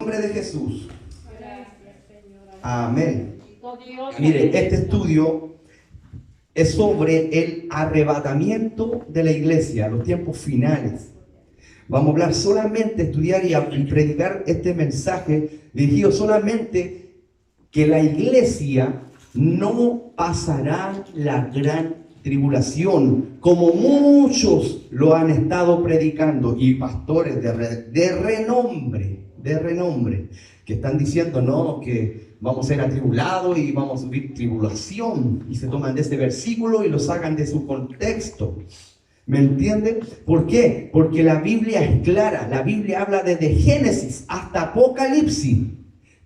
nombre de Jesús. Amén. Mire, este estudio es sobre el arrebatamiento de la iglesia, los tiempos finales. Vamos a hablar solamente, estudiar y predicar este mensaje dirigido solamente que la iglesia no pasará la gran tribulación, como muchos lo han estado predicando, y pastores de renombre, que están diciendo no, que vamos a ser atribulados y vamos a subir tribulación, y se toman de ese versículo y lo sacan de su contexto. ¿Me entienden? ¿Por qué? Porque la Biblia es clara. La Biblia habla desde Génesis hasta Apocalipsis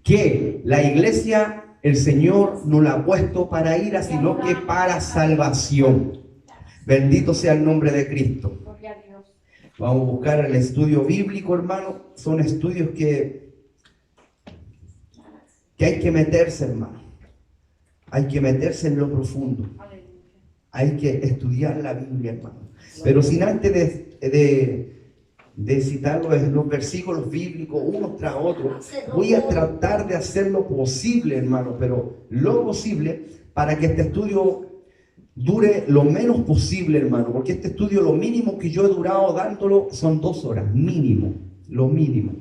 que la iglesia, el Señor no la ha puesto para ira, sino que para salvación. Bendito sea el nombre de Cristo. Vamos a buscar el estudio bíblico, hermano. Son estudios que hay que meterse, hermano. Hay que meterse en lo profundo. Hay que estudiar la Biblia, hermano. Pero sin antes de citar los versículos bíblicos unos tras otros, voy a tratar de hacer lo posible, hermano, pero lo posible para que este estudio dure lo menos posible, hermano, porque este estudio, lo mínimo que yo he durado dándolo son 2 horas, mínimo, lo mínimo,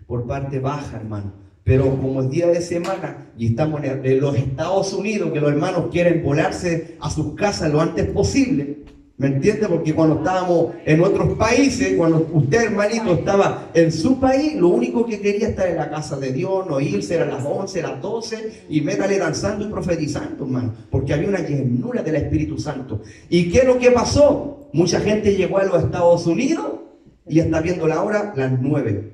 por parte baja, hermano. Pero como es día de semana y estamos en los Estados Unidos, que los hermanos quieren volarse a sus casas lo antes posible, ¿me entiende? Porque cuando estábamos en otros países, cuando usted, hermanito, estaba en su país, lo único que quería estar en la casa de Dios, no irse a las 11, a las 12 y métale danzando y profetizando, hermano, porque había una llenura del Espíritu Santo. ¿Y qué es lo que pasó? Mucha gente llegó a los Estados Unidos y está viendo la hora las 9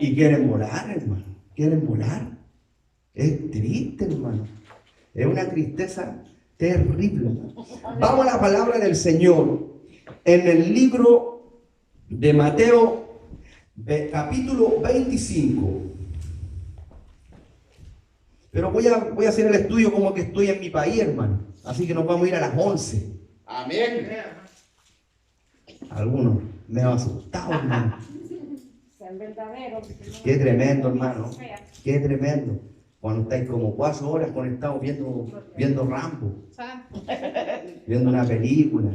y quieren volar, hermano. Quieren volar. Es triste, hermano. Es una tristeza terrible. Vamos a la palabra del Señor en el libro de Mateo, capítulo 25. Pero voy a hacer el estudio como que estoy en mi país, hermano. Así que nos vamos a ir a las 11. Amén. Algunos me han asustado, hermano. Qué tremendo, hermano. Qué tremendo. Cuando estáis como 4 horas conectados viendo Rambo, viendo una película,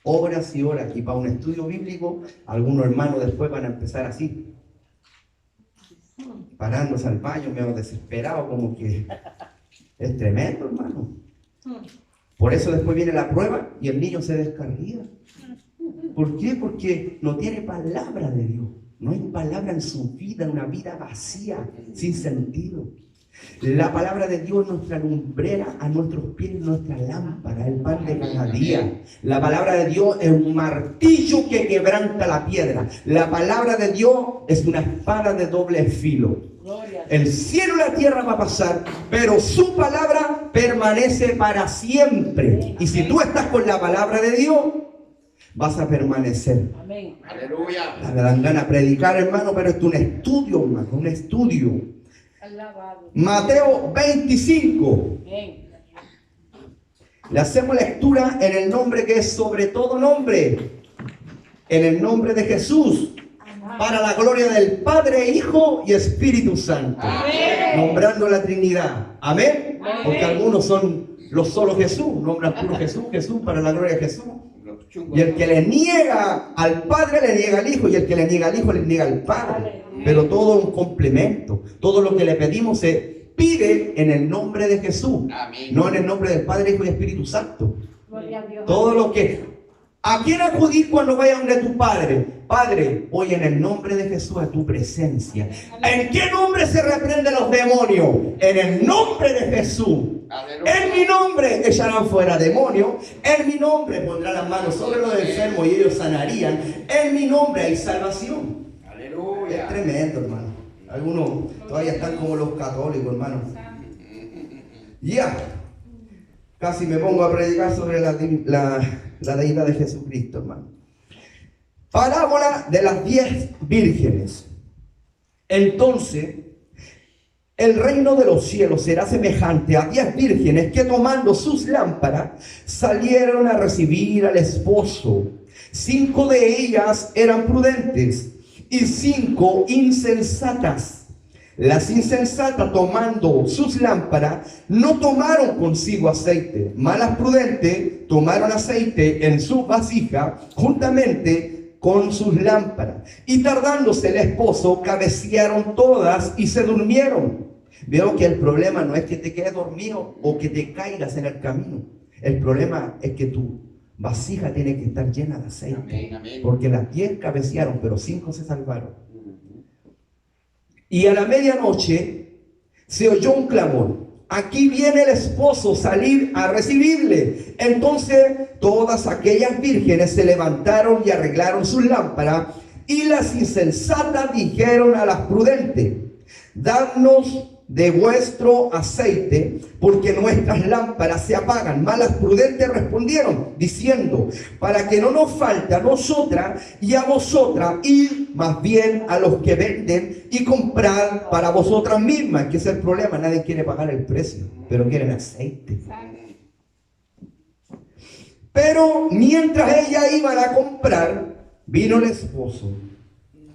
horas y horas. Y para un estudio bíblico, algunos hermanos después van a empezar así, parándose al baño, medio desesperado, como que es tremendo, hermano. Por eso después viene la prueba y el niño se descarría. ¿Por qué? Porque no tiene palabra de Dios. No hay palabra en su vida, una vida vacía, sin sentido. La palabra de Dios es nuestra lumbrera, a nuestros pies nuestra lámpara, el pan de cada día. La palabra de Dios es un martillo que quebranta la piedra. La palabra de Dios es una espada de doble filo. El cielo y la tierra va a pasar, pero su palabra permanece para siempre. Y si tú estás con la palabra de Dios, vas a permanecer. Amén. Aleluya. Me dan ganas de predicar, hermano, pero esto es un estudio, hermano, un estudio. Alabado. Mateo 25. Amén. Le hacemos lectura en el nombre que es sobre todo nombre, en el nombre de Jesús, para la gloria del Padre, Hijo y Espíritu Santo. Amén. Nombrando la Trinidad. Amén. Amén. Porque algunos son los solo Jesús, nombran puro Jesús, Jesús para la gloria de Jesús. Y el que le niega al Padre le niega al Hijo, y el que le niega al Hijo le niega al Padre. Pero todo un complemento. Todo lo que le pedimos se pide en el nombre de Jesús. Amén. No en el nombre del Padre, Hijo y Espíritu Santo. Gloria a Dios. Todo lo que... ¿A quién acudir cuando vaya donde tu Padre? Padre, voy en el nombre de Jesús a tu presencia. ¿En qué nombre se reprenden los demonios? En el nombre de Jesús. Aleluya. En mi nombre echarán fuera demonios. En mi nombre pondrán las manos sobre los enfermos y ellos sanarían. En mi nombre hay salvación. Aleluya. Es tremendo, hermano. Algunos todavía están como los católicos, hermano. Ya. Casi me pongo a predicar sobre la deidad de Jesucristo, hermano. Parábola de las 10 vírgenes. Entonces, el reino de los cielos será semejante a 10 vírgenes que, tomando sus lámparas, salieron a recibir al esposo. 5 de ellas eran prudentes y 5 insensatas. Las insensatas, tomando sus lámparas, no tomaron consigo aceite, mas las prudentes tomaron aceite en su vasija juntamente con sus lámparas. Y tardándose el esposo, cabecearon todas y se durmieron. Veo que el problema no es que te quedes dormido o que te caigas en el camino. El problema es que tu vasija tiene que estar llena de aceite. Amén, amén. Porque las 10 cabecearon, pero 5 se salvaron. Y a la medianoche se oyó un clamor. Aquí viene el esposo, salir a recibirle. Entonces todas aquellas vírgenes se levantaron y arreglaron sus lámparas. Y las insensatas dijeron a las prudentes: dadnos de vuestro aceite, porque nuestras lámparas se apagan. Mas las prudentes respondieron, diciendo: para que no nos falte a nosotras y a vosotras, id más bien a los que venden y comprad para vosotras mismas. Que es el problema, nadie quiere pagar el precio, pero quieren aceite. Pero mientras ellas iban a comprar, vino el esposo,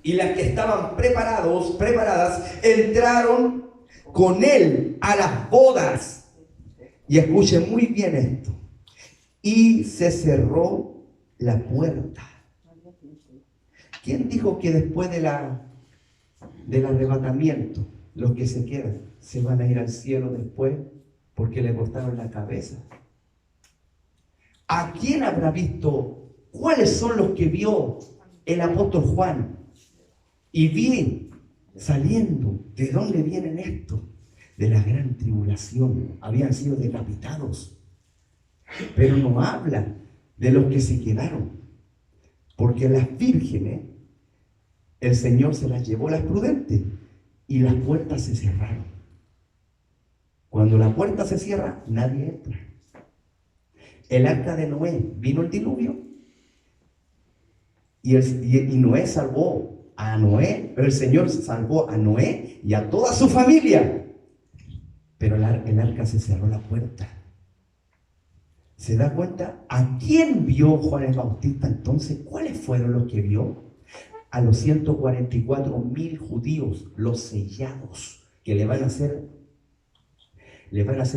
y las que estaban preparadas, entraron con él a las bodas. Y escuchen muy bien esto. Y se cerró la puerta. ¿Quién dijo que después del arrebatamiento, los que se quedan se van a ir al cielo después porque le cortaron la cabeza? ¿A quién habrá visto? ¿Cuáles son los que vio el apóstol Juan? Y vi saliendo. ¿De dónde vienen estos? De la gran tribulación. Habían sido decapitados. Pero no habla de los que se quedaron. Porque las vírgenes, el Señor se las llevó, las prudentes, y las puertas se cerraron. Cuando la puerta se cierra, nadie entra. El arca de Noé, vino el diluvio, y Noé salvó a Noé, pero el Señor salvó a Noé y a toda su familia. Pero el arca se cerró la puerta. ¿Se da cuenta? ¿A quién vio Juan el Bautista entonces? ¿Cuáles fueron los que vio? A los 144,000 judíos, los sellados, que le van a hacer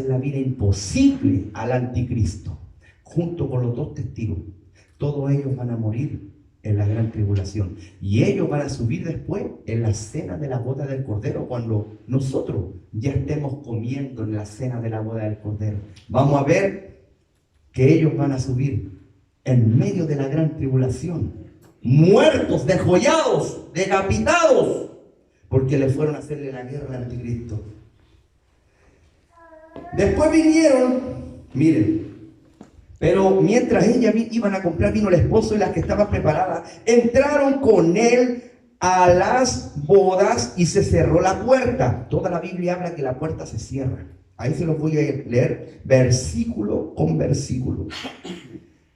la vida imposible al anticristo, junto con los 2 testigos. Todos ellos van a morir en la gran tribulación, y ellos van a subir después en la cena de la boda del Cordero, cuando nosotros ya estemos comiendo en la cena de la boda del Cordero. Vamos a ver que ellos van a subir en medio de la gran tribulación, muertos, degollados, decapitados, porque le fueron a hacerle la guerra al anticristo. Después vinieron, miren, pero mientras ellas iban a comprar, vino el esposo, y las que estaban preparadas entraron con él a las bodas y se cerró la puerta. Toda la Biblia habla que la puerta se cierra. Ahí se los voy a leer versículo con versículo.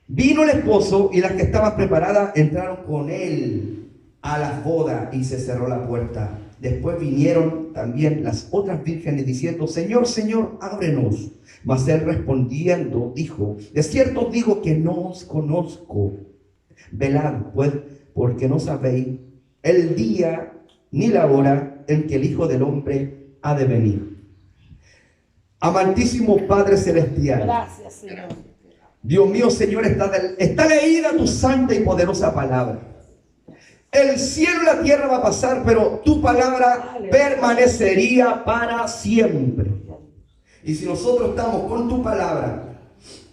Vino el esposo y las que estaban preparadas entraron con él a las bodas y se cerró la puerta. Después vinieron también las otras vírgenes diciendo: Señor, Señor, ábrenos. Mas él respondiendo dijo: de cierto os digo que no os conozco. Velad pues, porque no sabéis el día ni la hora en que el Hijo del Hombre ha de venir. Amantísimo Padre Celestial, Gracias, Señor. Dios mío, Señor, está leída tu santa y poderosa palabra. El cielo y la tierra va a pasar, pero tu palabra permanecería para siempre. Y si nosotros estamos con tu palabra,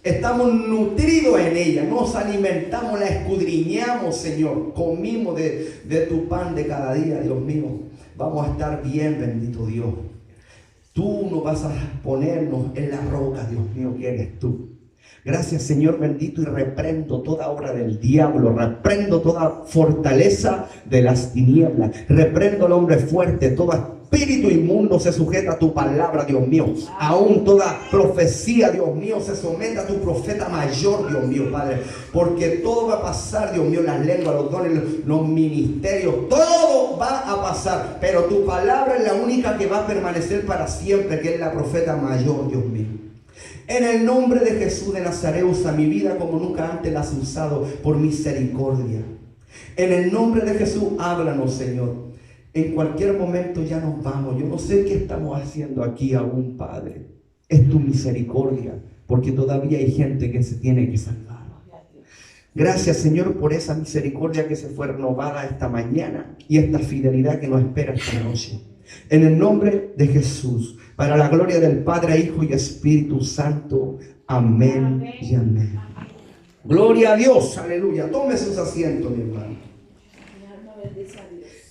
estamos nutridos en ella, nos alimentamos, la escudriñamos, Señor, comimos de tu pan de cada día, Dios mío, vamos a estar bien, bendito Dios. Tú nos vas a ponernos en la roca, Dios mío, que eres tú. Gracias, Señor bendito, y reprendo toda obra del diablo, reprendo toda fortaleza de las tinieblas, reprendo al hombre fuerte, todo espíritu inmundo se sujeta a tu palabra, Dios mío. Aún toda profecía, Dios mío, se somete a tu profeta mayor, Dios mío, Padre. Porque todo va a pasar, Dios mío, las lenguas, los dones, los ministerios, todo va a pasar. Pero tu palabra es la única que va a permanecer para siempre, que es la profeta mayor, Dios mío. En el nombre de Jesús de Nazaret, usa mi vida como nunca antes la has usado, por misericordia. En el nombre de Jesús, háblanos, Señor. En cualquier momento ya nos vamos. Yo no sé qué estamos haciendo aquí aún, Padre. Es tu misericordia, porque todavía hay gente que se tiene que salvar. Gracias, Señor, por esa misericordia que se fue renovada esta mañana y esta fidelidad que nos espera esta noche. En el nombre de Jesús, para la gloria del Padre, Hijo y Espíritu Santo. Amén y amén. Gloria a Dios, aleluya. Tome sus asientos, mi hermano.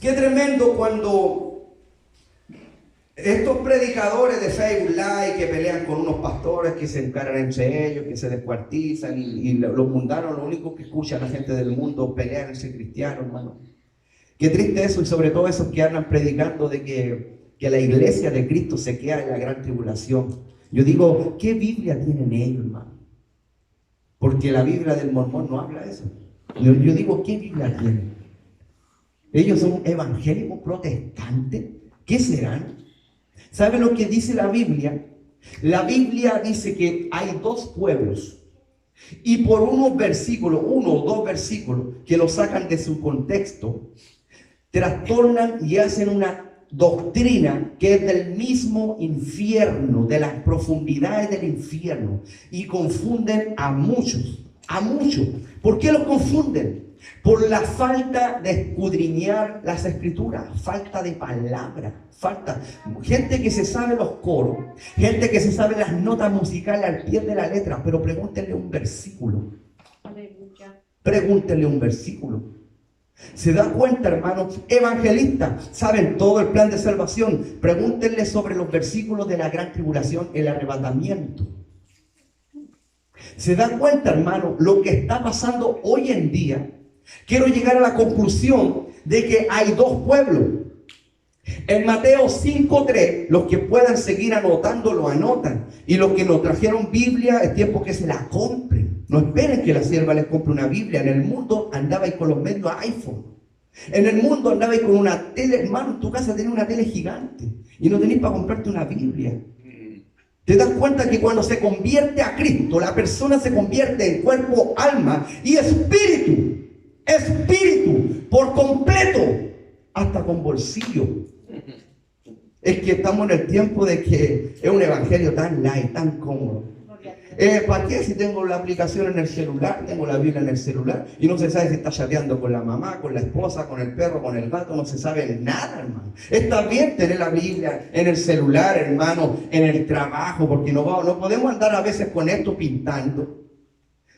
Qué tremendo cuando estos predicadores de Facebook Live que pelean con unos pastores que se encaran entre ellos, que se descuartizan y los mundanos, lo único que escuchan la gente del mundo pelear entre cristianos, hermano. Qué triste eso, y sobre todo esos que andan predicando de que la iglesia de Cristo se queda en la gran tribulación. Yo digo, ¿qué Biblia tienen ellos, hermano? Porque la Biblia del Mormón no habla de eso. Yo digo, ¿qué Biblia tienen? Ellos son evangélicos protestantes. ¿Qué serán? ¿Sabe lo que dice la Biblia? La Biblia dice que hay dos pueblos. Y por unos versículos, uno o dos versículos que lo sacan de su contexto, trastornan y hacen una doctrina que es del mismo infierno, de las profundidades del infierno, y confunden a muchos, a muchos. ¿Por qué los confunden? Por la falta de escudriñar las escrituras, falta de palabra, falta. Gente que se sabe los coros, gente que se sabe las notas musicales al pie de la letra, pero pregúntenle un versículo. Pregúntenle un versículo. ¿Se da cuenta, hermanos? Evangelistas, saben todo el plan de salvación. Pregúntenle sobre los versículos de la gran tribulación, el arrebatamiento. ¿Se da cuenta, hermano, lo que está pasando hoy en día? Quiero llegar a la conclusión de que hay dos pueblos. En Mateo 5:3, los que puedan seguir anotando, lo anotan. Y los que nos trajeron Biblia, es tiempo que se la compren. No esperen que la sierva les compre una Biblia. En el mundo andabais con los medios iPhone. En el mundo andabais con una tele. Hermano, en tu casa tenés una tele gigante. Y no tenés para comprarte una Biblia. ¿Te das cuenta que cuando se convierte a Cristo, la persona se convierte en cuerpo, alma y espíritu? Espíritu, por completo, hasta con bolsillo. Es que estamos en el tiempo de que es un evangelio tan light, tan cómodo. ¿Para qué? Si tengo la aplicación en el celular, tengo la Biblia en el celular y no se sabe si está chateando con la mamá, con la esposa, con el perro, con el gato, no se sabe nada, hermano. Está bien tener la Biblia en el celular, hermano, en el trabajo, porque no podemos andar a veces con esto pintando,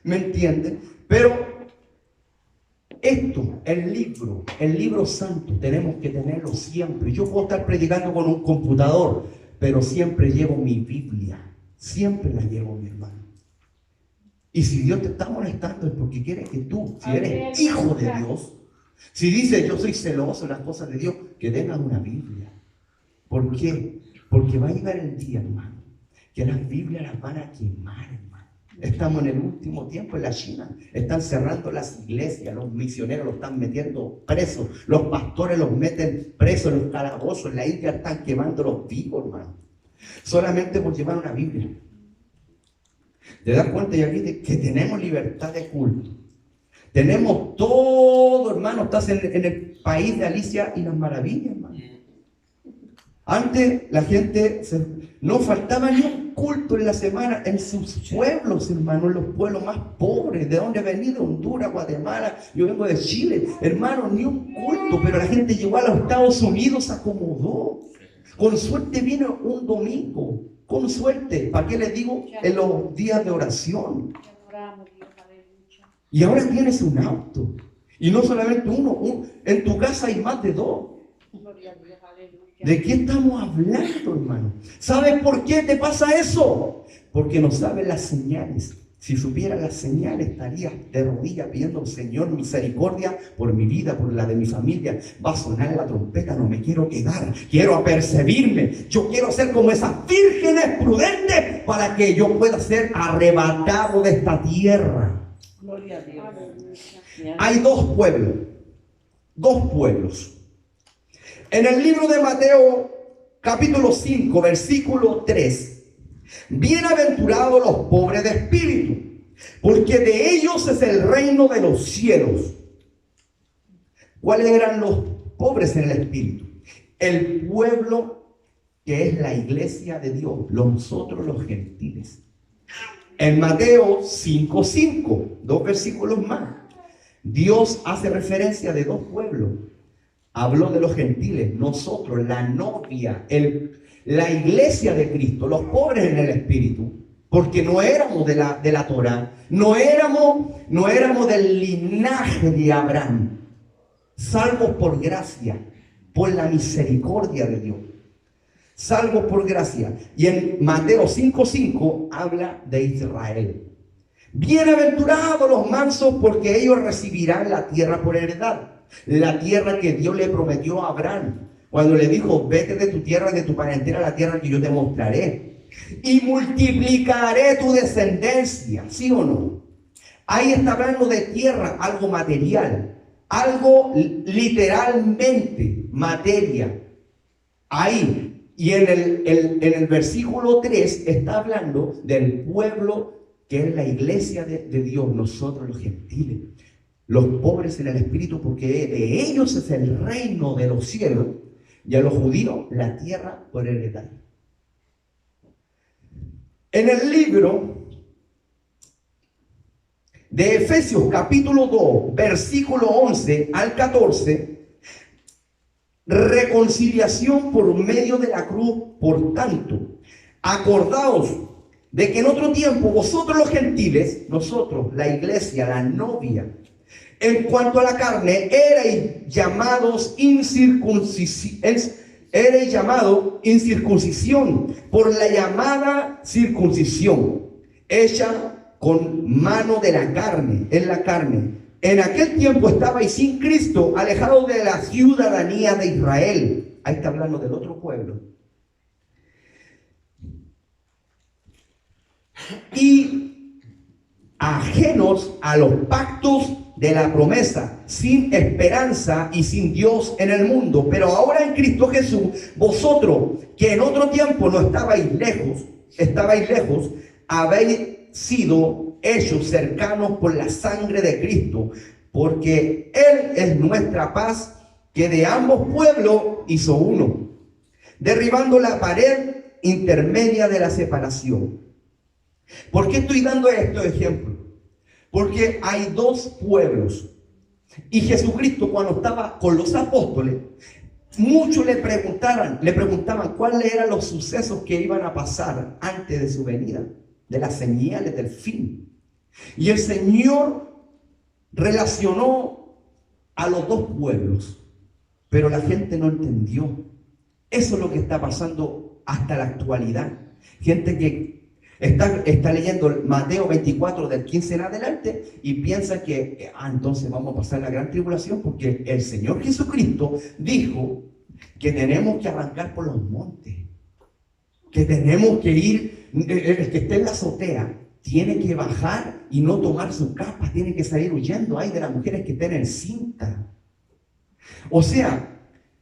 ¿me entienden? Pero esto, el libro santo, tenemos que tenerlo siempre. Yo puedo estar predicando con un computador, pero siempre llevo mi Biblia. Siempre la llevo, mi hermano. Y si Dios te está molestando es porque quiere que tú, si eres hijo de Dios, si dices yo soy celoso en las cosas de Dios, que tengas una Biblia. ¿Por qué? Porque va a llegar el día, hermano, que las Biblias las van a quemar, hermano. Estamos en el último tiempo en la China. Están cerrando las iglesias, los misioneros los están metiendo presos, los pastores los meten presos en los calabozos, en la India están quemando los vivos, hermano. Solamente por llevar una Biblia. ¿Te das cuenta, y aquí que tenemos libertad de culto? Tenemos todo, hermano. Estás en el país de Alicia y las maravillas, hermano. Antes la gente no faltaba ni un culto en la semana en sus pueblos, hermano, en los pueblos más pobres. ¿De dónde venís? De Honduras, Guatemala, yo vengo de Chile, hermano, ni un culto. Pero la gente llegó a los Estados Unidos, se acomodó. Con suerte vino un domingo, con suerte. ¿Para qué les digo? En los días de oración. Y ahora tienes un auto. Y no solamente uno, en tu casa hay más de dos. ¿De qué estamos hablando, hermano? ¿Sabes por qué te pasa eso? Porque no sabes las señales. Si supieras las señales, estarías de rodillas pidiendo, Señor, misericordia por mi vida, por la de mi familia. Va a sonar la trompeta, no me quiero quedar, quiero apercibirme. Yo quiero ser como esas vírgenes prudentes para que yo pueda ser arrebatado de esta tierra. Gloria a Dios. Hay dos pueblos. En el libro de Mateo, capítulo 5, versículo 3. Bienaventurados los pobres de espíritu, porque de ellos es el reino de los cielos. ¿Cuáles eran los pobres en el espíritu? el pueblo que es la iglesia de Dios, nosotros los gentiles. En Mateo 5:5, 2 versículos más, Dios hace referencia de dos pueblos. Habló de los gentiles, nosotros, la novia, la iglesia de Cristo, los pobres en el espíritu, porque no éramos de la Torá, no éramos del linaje de Abraham, salvos por gracia, por la misericordia de Dios, salvos por gracia. Y en Mateo 5:5 habla de Israel. Bienaventurados los mansos, porque ellos recibirán la tierra por heredad, la tierra que Dios le prometió a Abraham, cuando le dijo: vete de tu tierra y de tu parentela a la tierra que yo te mostraré, y multiplicaré tu descendencia. ¿Sí o no? Ahí está hablando de tierra, algo material, algo literalmente materia. Ahí, y en el versículo 3 está hablando del pueblo que es la iglesia de Dios, nosotros los gentiles, los pobres en el espíritu, porque de ellos es el reino de los cielos, y a los judíos la tierra por heredad. En el libro de Efesios capítulo 2, versículo 11 al 14, reconciliación por medio de la cruz. Por tanto, acordaos de que en otro tiempo vosotros los gentiles, nosotros, la iglesia, la novia, en cuanto a la carne, erais llamados incircuncisión por la llamada circuncisión, hecha con mano de la carne, en la carne. En aquel tiempo estabais sin Cristo, alejados de la ciudadanía de Israel. Ahí está hablando del otro pueblo. Y ajenos a los pactos de la promesa, sin esperanza y sin Dios en el mundo. Pero ahora en Cristo Jesús, vosotros que en otro tiempo no estabais lejos, habéis sido hechos cercanos por la sangre de Cristo, porque Él es nuestra paz, que de ambos pueblos hizo uno, derribando la pared intermedia de la separación. ¿Por qué estoy dando estos ejemplos? Porque hay dos pueblos. Y Jesucristo, cuando estaba con los apóstoles, muchos le preguntaban cuáles eran los sucesos que iban a pasar antes de su venida, de las señales del fin. Y el Señor relacionó a los dos pueblos, pero la gente no entendió. Eso es lo que está pasando hasta la actualidad. Gente que está leyendo Mateo 24 del 15 en adelante y piensa que entonces vamos a pasar la gran tribulación, porque el Señor Jesucristo dijo que tenemos que arrancar por los montes, que tenemos que ir, el que esté en la azotea tiene que bajar y no tomar su capa, tiene que salir huyendo. Hay de las mujeres que estén en cinta. O sea,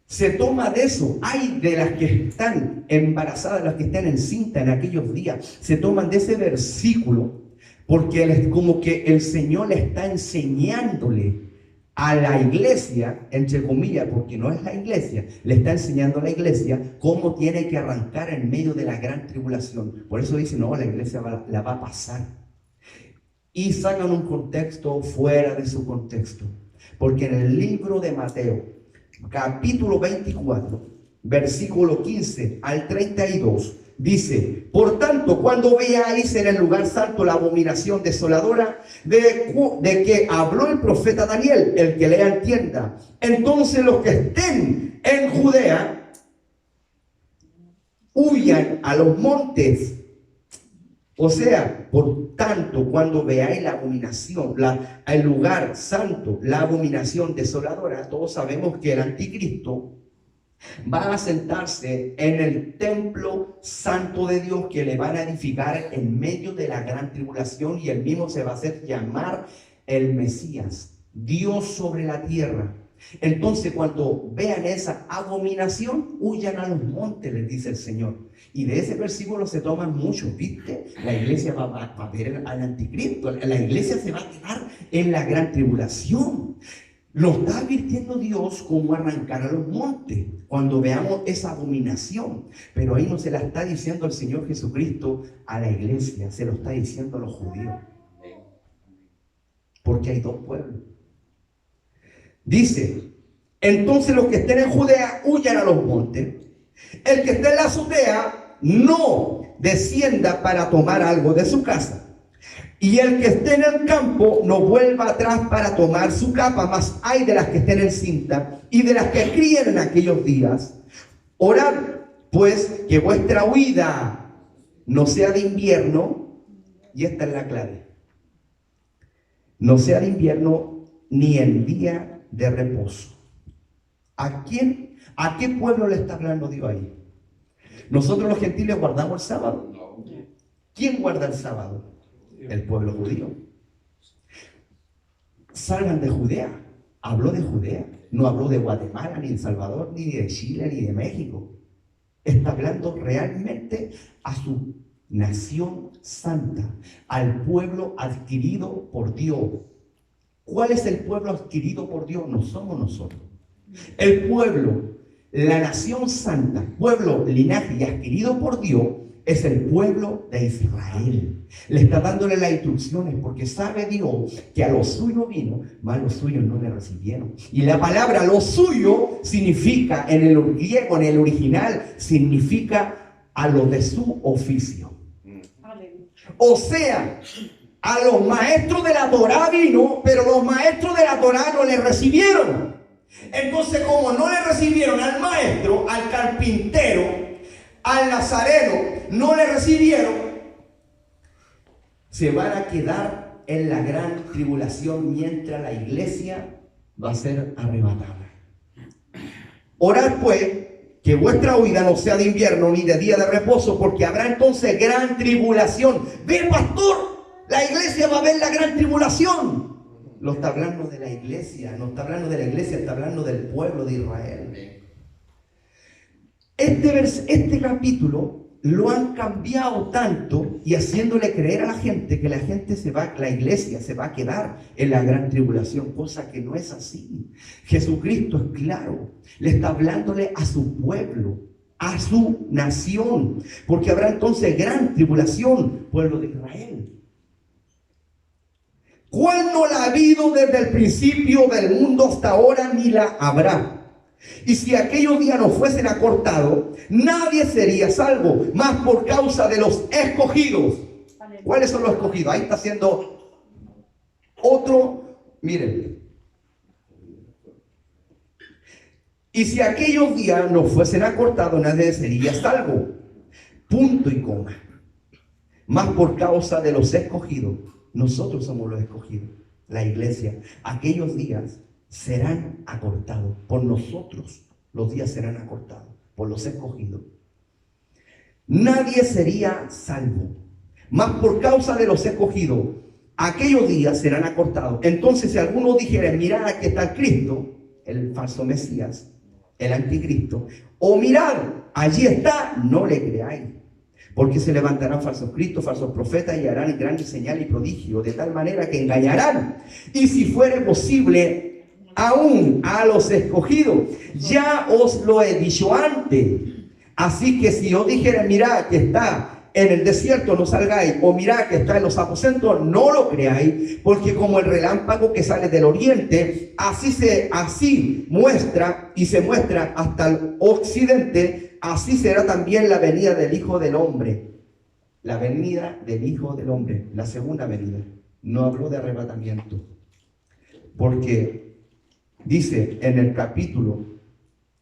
se toma de eso. Hay de las que están embarazadas, las que están en cinta en aquellos días, se toman de ese versículo, porque es como que el Señor le está enseñándole a la iglesia, entre comillas, porque no es la iglesia, le está enseñando a la iglesia cómo tiene que arrancar en medio de la gran tribulación. Por eso dice, no, la iglesia la va a pasar. Y sacan un contexto fuera de su contexto. Porque en el libro de Mateo, capítulo 24, versículo 15 al 32, dice: por tanto, cuando veáis en el lugar santo la abominación desoladora de que habló el profeta Daniel, el que lea entienda, entonces los que estén en Judea huyan a los montes. O sea, por tanto, cuando veáis la abominación, el lugar santo, la abominación desoladora, todos sabemos que el anticristo va a sentarse en el templo santo de Dios que le van a edificar en medio de la gran tribulación, y él mismo se va a hacer llamar el Mesías, Dios sobre la tierra. Entonces, cuando vean esa abominación, huyan a los montes, les dice el Señor. Y de ese versículo se toman muchos, ¿viste? La iglesia va a ver al anticristo, la iglesia se va a quedar en la gran tribulación. Nos está advirtiendo Dios cómo arrancar a los montes cuando veamos esa abominación. Pero ahí no se la está diciendo el Señor Jesucristo a la iglesia, se lo está diciendo a los judíos. Porque hay dos pueblos. Dice, entonces los que estén en Judea huyan a los montes. El que esté en la azotea no descienda para tomar algo de su casa. Y el que esté en el campo no vuelva atrás para tomar su capa, mas hay de las que estén en cinta y de las que críen en aquellos días. Orad, pues, que vuestra huida no sea de invierno, y esta es la clave, no sea de invierno ni en día de reposo. ¿A quién? ¿A qué pueblo le está hablando Dios ahí? Nosotros los gentiles guardamos el sábado. ¿Quién guarda el sábado? El pueblo judío. Salgan de Judea. Habló de Judea. No habló de Guatemala, ni de El Salvador, ni de Chile, ni de México. Está hablando realmente a su nación santa, al pueblo adquirido por Dios. ¿Cuál es el pueblo adquirido por Dios? No somos nosotros. El pueblo, la nación santa, pueblo, linaje y adquirido por Dios, es el pueblo de Israel. Le está dándole las instrucciones porque sabe Dios que a los suyos vino, mas los suyos no le recibieron. Y la palabra lo suyo significa, en el griego, en el original, significa a los de su oficio. O sea, a los maestros de la Torá vino, pero los maestros de la Torá no le recibieron. Entonces, como no le recibieron al maestro, al carpintero, al nazareno, no le recibieron, se van a quedar en la gran tribulación mientras la iglesia va a ser arrebatada. Orad pues que vuestra huida no sea de invierno ni de día de reposo, porque habrá entonces gran tribulación. Ve, pastor, la iglesia va a ver la gran tribulación. Lo está hablando de la iglesia, no está hablando de la iglesia, está hablando del pueblo de Israel. Este capítulo lo han cambiado tanto y haciéndole creer a la gente que la iglesia se va a quedar en la gran tribulación, cosa que no es así. Jesucristo es claro, le está hablándole a su pueblo, a su nación, porque habrá entonces gran tribulación, pueblo de Israel. ¿Cuál no la ha habido desde el principio del mundo hasta ahora, ni la habrá? Y si aquellos días no fuesen acortados, nadie sería salvo, más por causa de los escogidos. ¿Cuáles son los escogidos? Ahí está haciendo otro, miren. Y si aquellos días no fuesen acortados, nadie sería salvo. Punto y coma. Más por causa de los escogidos. Nosotros somos los escogidos, la iglesia. Aquellos días serán acortados por nosotros. Los días serán acortados por los escogidos. Nadie sería salvo, más por causa de los escogidos. Aquellos días serán acortados. Entonces, si alguno dijera, mirad, aquí está el Cristo, el falso Mesías, el anticristo, o mirad, allí está, no le creáis. Porque se levantarán falsos cristos, falsos profetas y harán grandes señales y prodigios, de tal manera que engañarán. Y si fuere posible, aún a los escogidos, ya os lo he dicho antes. Así que si os dijera, mirad que está en el desierto, no salgáis, o mirad que está en los aposentos, no lo creáis, porque como el relámpago que sale del oriente, así muestra y se muestra hasta el occidente. Así será también la venida del Hijo del Hombre. La venida del Hijo del Hombre, la segunda venida. No habló de arrebatamiento. Porque dice en el capítulo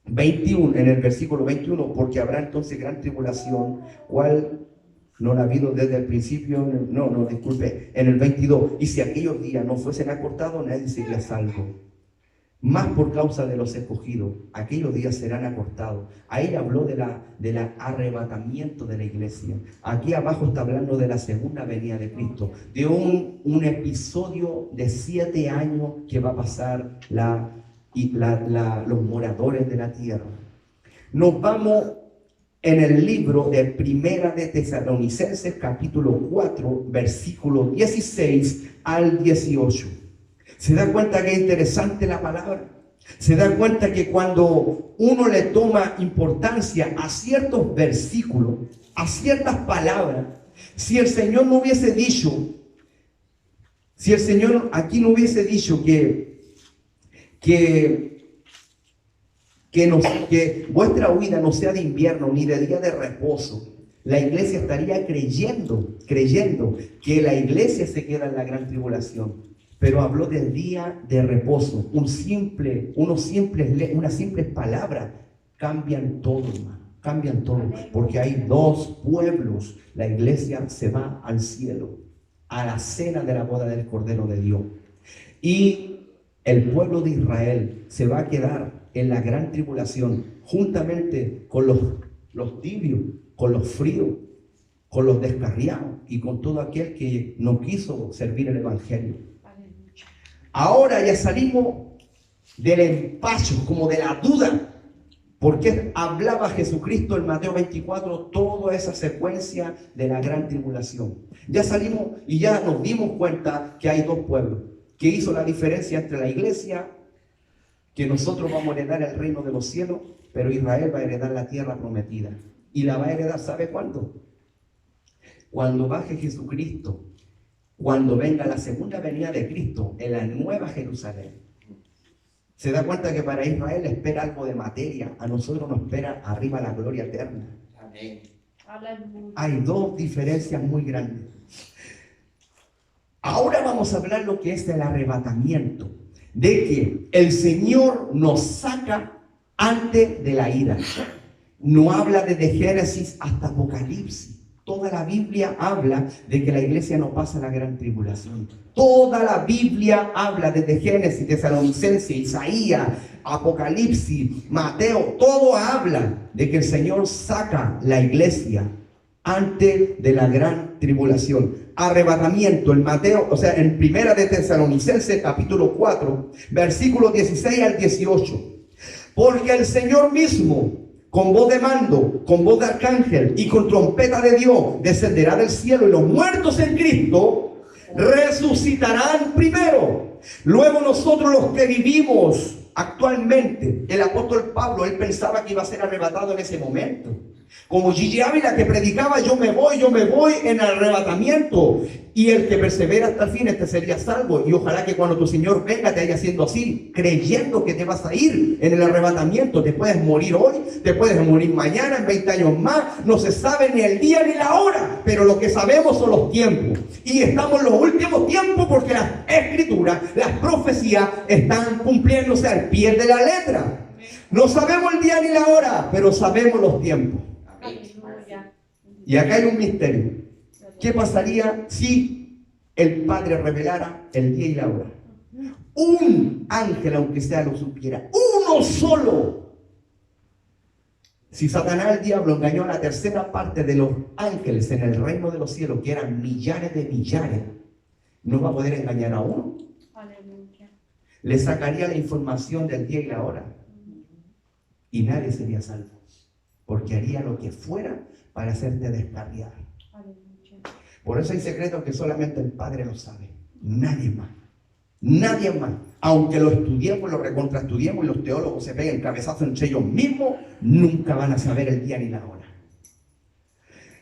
21, en el versículo 21, porque habrá entonces gran tribulación, cual no la ha habido desde el principio, disculpe, en el 22. Y si aquellos días no fuesen acortados, nadie sería salvo. Más por causa de los escogidos, aquellos días serán acortados. Ahí habló del arrebatamiento de la iglesia. Aquí abajo está hablando de la segunda venida de Cristo, de un episodio de 7 años que va a pasar los moradores de la tierra. Nos vamos en el libro de Primera de Tesalonicenses, capítulo 4, versículo 16 al 18. ¿Se da cuenta que es interesante la palabra? Se da cuenta que cuando uno le toma importancia a ciertos versículos, a ciertas palabras, si el Señor no hubiese dicho, si el Señor aquí no hubiese dicho que vuestra huida no sea de invierno ni de día de reposo, la iglesia estaría creyendo que la iglesia se queda en la gran tribulación. Pero habló del día de reposo. Unas simples palabras cambian todo, hermano. Cambian todo. Porque hay dos pueblos. La iglesia se va al cielo, a la cena de la boda del Cordero de Dios. Y el pueblo de Israel se va a quedar en la gran tribulación, juntamente con los tibios, con los fríos, con los descarriados y con todo aquel que no quiso servir el evangelio. Ahora ya salimos del empacho, como de la duda, porque hablaba Jesucristo en Mateo 24 toda esa secuencia de la gran tribulación. Ya salimos y ya nos dimos cuenta que hay dos pueblos, que hizo la diferencia entre la iglesia, que nosotros vamos a heredar el reino de los cielos, pero Israel va a heredar la tierra prometida. Y la va a heredar, ¿sabe cuándo? Cuando baje Jesucristo. Cuando venga la segunda venida de Cristo en la nueva Jerusalén. Se da cuenta que para Israel espera algo de materia, a nosotros nos espera arriba la gloria eterna. Amén. Hay dos diferencias muy grandes. Ahora vamos a hablar lo que es el arrebatamiento, de que el Señor nos saca antes de la ira. No habla desde Génesis hasta Apocalipsis. Toda la Biblia habla de que la iglesia no pasa la gran tribulación. Toda la Biblia habla desde Génesis, Tesalonicenses, Isaías, Apocalipsis, Mateo. Todo habla de que el Señor saca la iglesia antes de la gran tribulación. Arrebatamiento en Mateo, o sea, en Primera de Tesalonicenses, capítulo 4, versículos 16 al 18. Porque el Señor mismo, con voz de mando, con voz de arcángel y con trompeta de Dios, descenderá del cielo, y los muertos en Cristo resucitarán primero. Luego nosotros, los que vivimos actualmente, el apóstol Pablo, él pensaba que iba a ser arrebatado en ese momento. Como Gigi Ávila, que predicaba, yo me voy en arrebatamiento. Y el que persevera hasta el fin, este sería salvo. Y ojalá que cuando tu Señor venga te haya siendo así, creyendo que te vas a ir en el arrebatamiento. Te puedes morir hoy, te puedes morir mañana, en 20 años más. No se sabe ni el día ni la hora, pero lo que sabemos son los tiempos. Y estamos en los últimos tiempos porque las escrituras, las profecías están cumpliéndose al pie de la letra. No sabemos el día ni la hora, pero sabemos los tiempos. Y acá hay un misterio. ¿Qué pasaría si el Padre revelara el día y la hora? Un ángel, aunque sea, lo supiera. Uno solo. Si Satanás, el diablo, engañó a la tercera parte de los ángeles en el reino de los cielos, que eran millares de millares, ¿no va a poder engañar a uno? Aleluya. Le sacaría la información del día y la hora. Y nadie sería salvo. Porque haría lo que fuera para hacerte descarriar. Por eso hay secretos que solamente el Padre lo sabe. Nadie más. Nadie más. Aunque lo estudiemos, lo recontraestudiemos y los teólogos se peguen cabezazo entre ellos mismos, nunca van a saber el día ni la hora.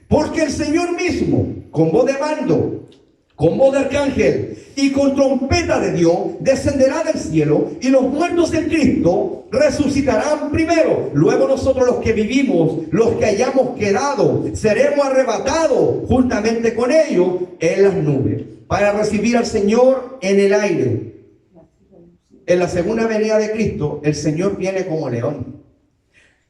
Porque el Señor mismo, con voz de mando, con voz de arcángel y con trompeta de Dios, descenderá del cielo, y los muertos en Cristo resucitarán primero. Luego nosotros, los que vivimos, los que hayamos quedado, seremos arrebatados juntamente con ellos en las nubes, para recibir al Señor en el aire. En la segunda venida de Cristo, el Señor viene como león,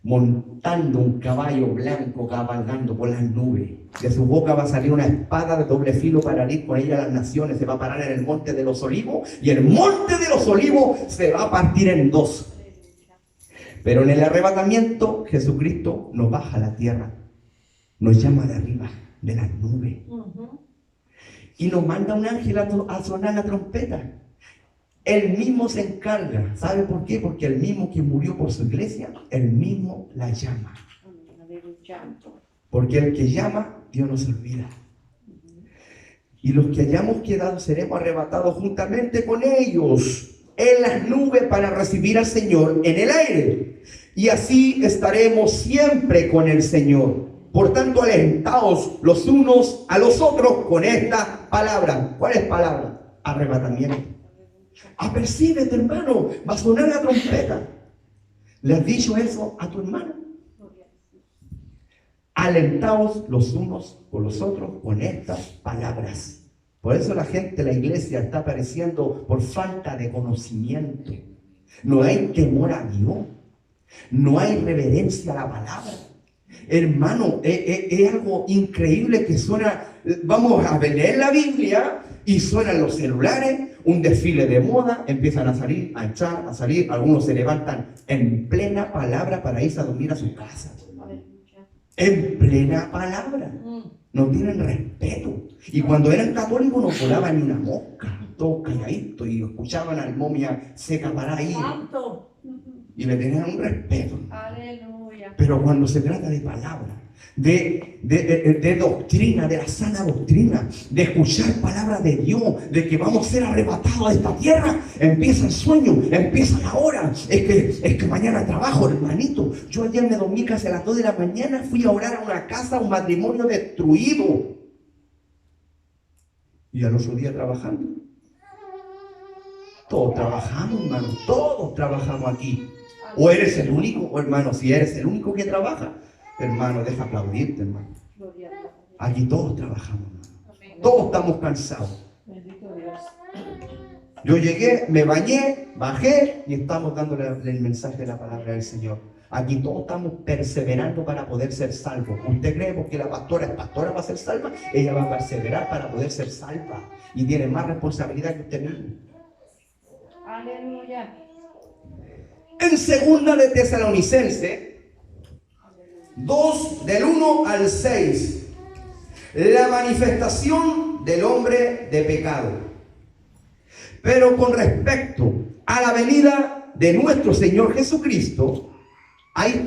montando un caballo blanco, cabalgando por las nubes. De su boca va a salir una espada de doble filo para herir con ella a las naciones. Se va a parar en el monte de los olivos, y el monte de los olivos se va a partir en dos. Pero en el arrebatamiento, Jesucristo nos baja a la tierra, nos llama de arriba, de las nubes, y nos manda un ángel a sonar la trompeta. Él mismo se encarga. ¿Sabe por qué? Porque el mismo que murió por su iglesia, él mismo la llama. Porque el que llama, Dios no se olvida. Y los que hayamos quedado seremos arrebatados juntamente con ellos en las nubes para recibir al Señor en el aire. Y así estaremos siempre con el Señor. Por tanto, alentaos los unos a los otros con esta palabra. ¿Cuál es palabra? Arrebatamiento. Apercíbete, hermano, va a sonar la trompeta. ¿Le has dicho eso a tu hermano? Alentaos los unos con los otros con estas palabras. Por eso la gente, la iglesia está pereciendo por falta de conocimiento. No hay temor a Dios. No hay reverencia a la palabra. Hermano, es algo increíble que suena. Vamos a leer la Biblia y suenan los celulares, un desfile de moda, empiezan a salir, a echar, a salir. Algunos se levantan en plena palabra para irse a dormir a su casa. En plena palabra. No tienen respeto. Y cuando eran católicos no volaban ni una mosca, todos calladitos, y escuchaban al momia seca para ahí. Y le tenían un respeto. Aleluya. Pero cuando se trata de palabra, de doctrina, de la sana doctrina, de escuchar palabra de Dios, de que vamos a ser arrebatados de esta tierra, empieza el sueño, empieza la hora. Es que mañana trabajo, hermanito. Yo ayer me dormí casi a las 2 de la mañana, fui a orar a una casa, a un matrimonio destruido. Y al otro día trabajando. Todos trabajamos, hermano, todos trabajamos aquí. O eres el único, o hermano, si eres el único que trabaja, hermano, deja aplaudirte, hermano. Aquí todos trabajamos, hermano. Todos estamos cansados. Yo llegué, me bañé, bajé y estamos dándole el mensaje de la palabra del Señor. Aquí todos estamos perseverando para poder ser salvos. ¿Usted cree porque la pastora es pastora para ser salva? Ella va a perseverar para poder ser salva. Y tiene más responsabilidad que usted mismo. Aleluya. En segunda de Tesalonicenses 2, del 1 al 6, la manifestación del hombre de pecado. Pero con respecto a la venida de nuestro Señor Jesucristo, ahí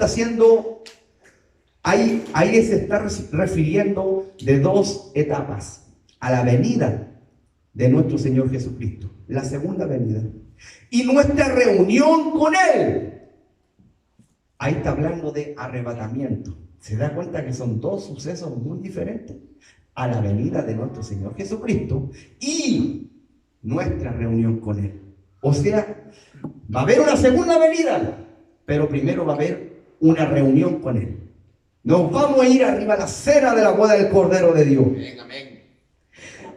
se está refiriendo de dos etapas. A la venida de nuestro Señor Jesucristo, la segunda venida, y nuestra reunión con Él. Ahí está hablando de arrebatamiento. ¿Se da cuenta que son dos sucesos muy diferentes? A la venida de nuestro Señor Jesucristo y nuestra reunión con Él. O sea, va a haber una segunda venida, pero primero va a haber una reunión con Él. Nos vamos a ir arriba a la cena de la boda del Cordero de Dios. Amén, amén.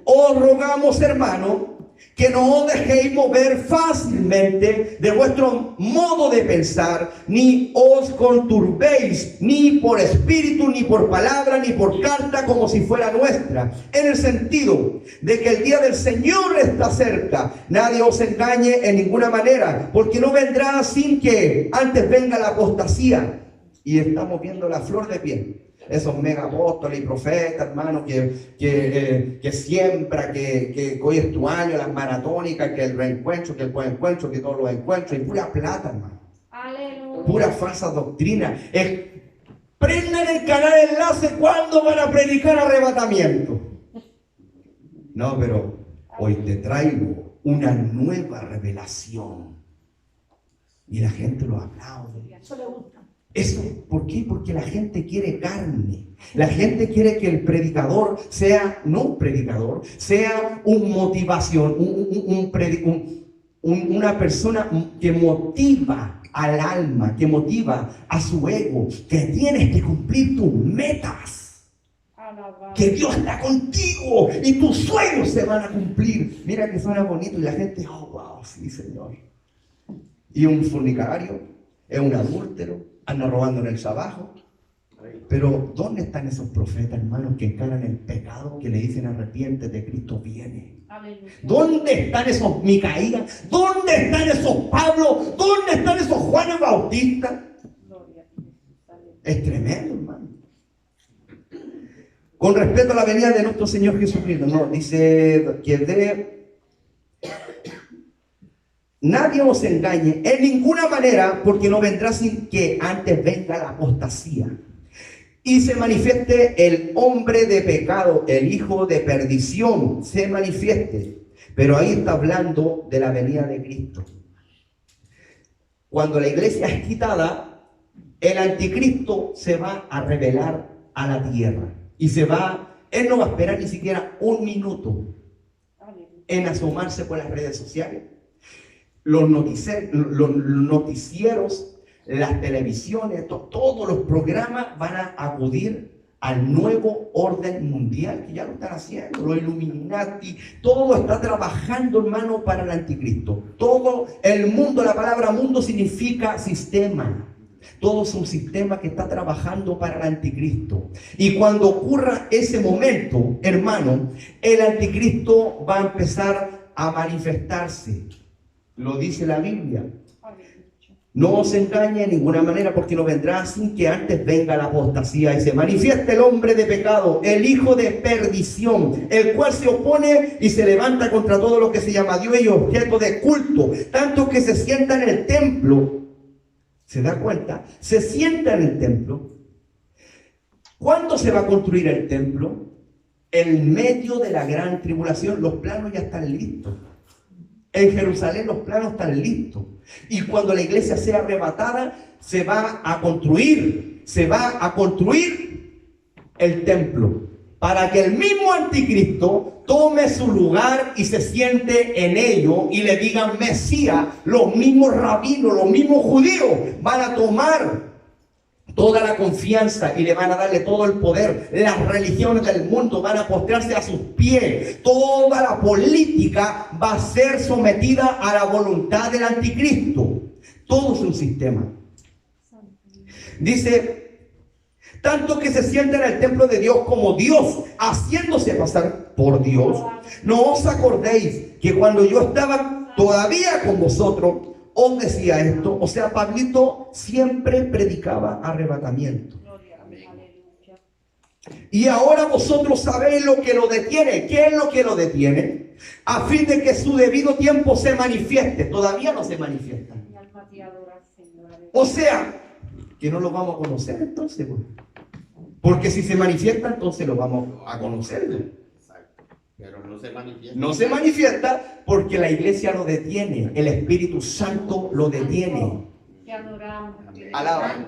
Os rogamos, hermano, que no os dejéis mover fácilmente de vuestro modo de pensar, ni os conturbéis, ni por espíritu, ni por palabra, ni por carta, como si fuera nuestra, en el sentido de que el día del Señor está cerca. Nadie os engañe en ninguna manera, porque no vendrá sin que antes venga la apostasía. Y estamos viendo la flor de piel. Esos mega apóstoles y profetas, hermanos, que siembra, que hoy es tu año, las maratónicas, que el reencuentro, que el buen encuentro, que todos los encuentros, y pura plata, hermano. Aleluya. Pura falsa doctrina. Prendan el canal Enlace cuando van a predicar arrebatamiento. No, pero hoy te traigo una nueva revelación. Y la gente lo aplaude. Eso le gusta. Eso, ¿por qué? Porque la gente quiere carne. La gente quiere que el predicador sea, no un predicador, sea un motivación, una persona que motiva al alma, que motiva a su ego, que tienes que cumplir tus metas. Alabado. Que Dios está contigo y tus sueños se van a cumplir. Mira que suena bonito y la gente, oh, wow, sí, Señor. Y un fornicario, es un adúltero, anda robando en el trabajo. Pero ¿dónde están esos profetas, hermanos, que encaran el pecado, que le dicen arrepiéntete, Cristo viene? Aleluya. ¿Dónde están esos Micaías? ¿Dónde están esos Pablo? ¿Dónde están esos Juanes Bautistas? Gloria a Jesús. Aleluya. Es tremendo, hermano. Con respecto a la venida de nuestro Señor Jesucristo, no, dice que nadie os engañe en ninguna manera, porque no vendrá sin que antes venga la apostasía. y se manifieste el hombre de pecado, el hijo de perdición, se manifieste. Pero ahí está hablando de la venida de Cristo. Cuando la iglesia es quitada, el anticristo se va a revelar a la tierra. Y él no va a esperar ni siquiera un minuto en asomarse por las redes sociales. Los noticieros, las televisiones, todos los programas van a acudir al nuevo orden mundial, que ya lo están haciendo, los Illuminati, todo está trabajando, hermano, para el anticristo. Todo el mundo, la palabra mundo significa sistema. Todo es un sistema que está trabajando para el anticristo. Y cuando ocurra ese momento, hermano, el anticristo va a empezar a manifestarse. Lo dice la Biblia. No os engañe de ninguna manera, porque no vendrá sin que antes venga la apostasía y se manifieste el hombre de pecado, el hijo de perdición, el cual se opone y se levanta contra todo lo que se llama Dios y objeto de culto, tanto que se sienta en el templo. ¿Se da cuenta? Se sienta en el templo. ¿Cuándo se va a construir el templo? En medio de la gran tribulación. Los planos ya están listos. En Jerusalén los planos están listos. Y cuando la iglesia sea arrebatada, se va a construir el templo. Para que el mismo anticristo tome su lugar y se siente en ello y le digan Mesías. Los mismos rabinos, los mismos judíos van a tomar toda la confianza y le van a darle todo el poder. Las religiones del mundo van a postrarse a sus pies. Toda la política va a ser sometida a la voluntad del anticristo. Todo es un sistema. Dice, tanto que se sienta en el templo de Dios como Dios, haciéndose pasar por Dios. No os acordéis que cuando yo estaba todavía con vosotros, os decía esto. O sea, Pablito siempre predicaba arrebatamiento. Y ahora vosotros sabéis lo que lo detiene. ¿Qué es lo que lo detiene? A fin de que su debido tiempo se manifieste. Todavía no se manifiesta. O sea, que no lo vamos a conocer entonces. Porque si se manifiesta, entonces lo vamos a conocer. Pero no se manifiesta. No se manifiesta porque la iglesia lo detiene. El Espíritu Santo lo detiene. Te adoramos. Alábalo.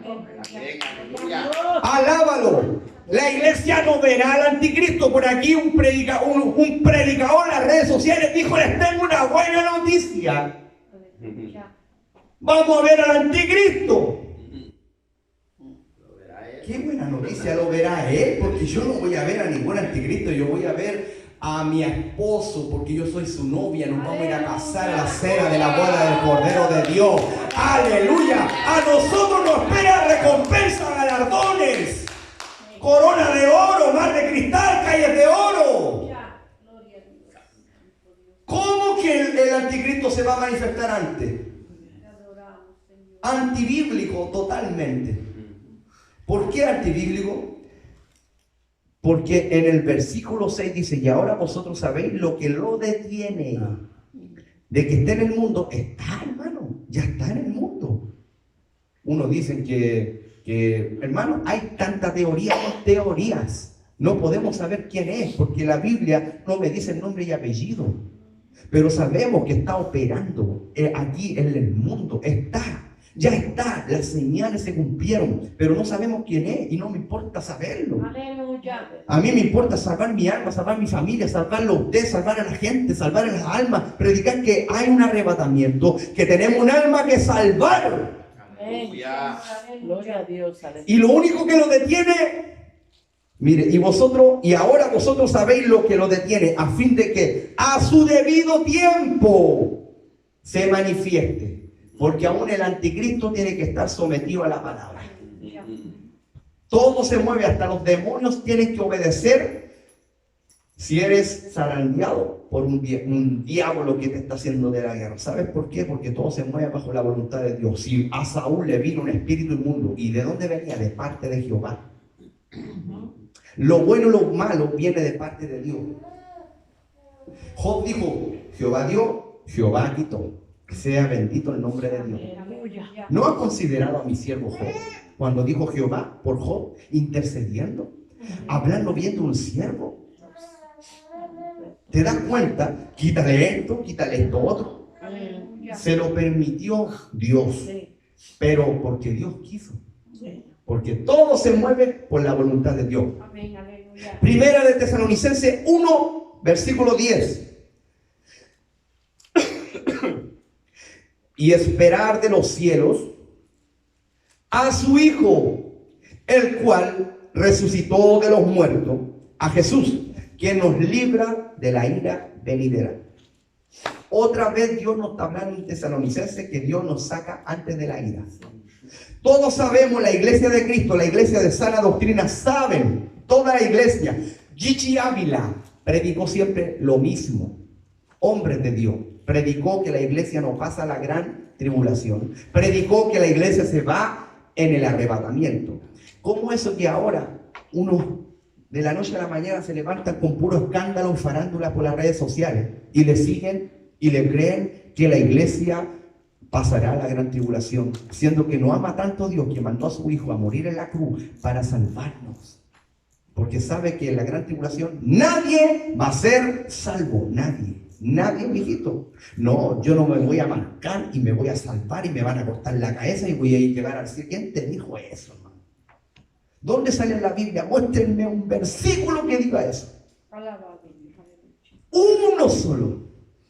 Aleluya. Alábalo. La iglesia no verá al anticristo. Por aquí un predicador en las redes sociales dijo: les tengo una buena noticia. Vamos a ver al anticristo. Qué buena noticia, lo verá él, porque yo no voy a ver a ningún anticristo. Yo voy a ver a mi esposo, porque yo soy su novia. Nos vamos a ir a casar a la cena de la boda del Cordero de Dios. ¡Aleluya! A nosotros nos espera recompensa, galardones, corona de oro, mar de cristal, calles de oro. ¿Cómo que el anticristo se va a manifestar antes? Antibíblico totalmente. ¿Por qué antibíblico? Porque en el versículo 6 dice: y ahora vosotros sabéis lo que lo detiene. De que esté en el mundo, está, hermano, ya está en el mundo. Unos dicen que hermano, hay tanta teoría con teorías. No podemos saber quién es, porque la Biblia no me dice el nombre y apellido. Pero sabemos que está operando aquí en el mundo, ya está, las señales se cumplieron, pero no sabemos quién es y no me importa saberlo. Aleluya. A mí me importa salvar mi alma, salvar mi familia, salvarlo a usted, salvar a la gente, salvar a las almas, predicar que hay un arrebatamiento, que tenemos un alma que salvar. Aleluya. Gloria a Dios. Aleluya. Y lo único que lo detiene, mire, y ahora vosotros sabéis lo que lo detiene, a fin de que a su debido tiempo se manifieste. Porque aún el anticristo tiene que estar sometido a la palabra. Todo se mueve, hasta los demonios tienen que obedecer. Si eres zarandeado por un diablo que te está haciendo de la guerra. ¿Sabes por qué? Porque todo se mueve bajo la voluntad de Dios. Si a Saúl le vino un espíritu inmundo, ¿y de dónde venía? De parte de Jehová. Lo bueno y lo malo viene de parte de Dios. Job dijo: Jehová dio, Jehová quitó. Sea bendito el nombre de Dios. Aleluya. ¿No ha considerado a mi siervo Job? cuando dijo Jehová por Job, intercediendo, hablando bien de un siervo. ¿Te das cuenta? Quítale esto otro. Aleluya. Se lo permitió Dios, Sí, pero porque Dios quiso. sí. Porque todo se mueve por la voluntad de Dios. Amén, aleluya. Primera de Tesalonicenses 1, versículo 10. Y esperar de los cielos a su Hijo, el cual resucitó de los muertos, a Jesús, quien nos libra de la ira venidera. Otra vez Dios nos está hablando en Tesalonicenses que Dios nos saca antes de la ira. Todos sabemos, la iglesia de Cristo, la iglesia de sana doctrina, saben, toda la iglesia. Gigi Ávila predicó siempre lo mismo. Hombres de Dios. Predicó que la iglesia no pasa la gran tribulación. Predicó que la iglesia se va en el arrebatamiento. ¿Cómo eso que ahora uno de la noche a la mañana se levantan con puro escándalo y farándula por las redes sociales y le siguen y le creen que la iglesia pasará la gran tribulación, siendo que no ama tanto a Dios que mandó a su Hijo a morir en la cruz para salvarnos? Porque sabe que en la gran tribulación nadie va a ser salvo, nadie, mijito. No, yo no me voy a marcar y me voy a salvar y me van a cortar la cabeza y voy a llegar al cielo. ¿Quién te dijo eso, hermano? ¿Dónde sale en la Biblia? Muéstrenme un versículo que diga eso. Alabado, aleluya. Uno solo.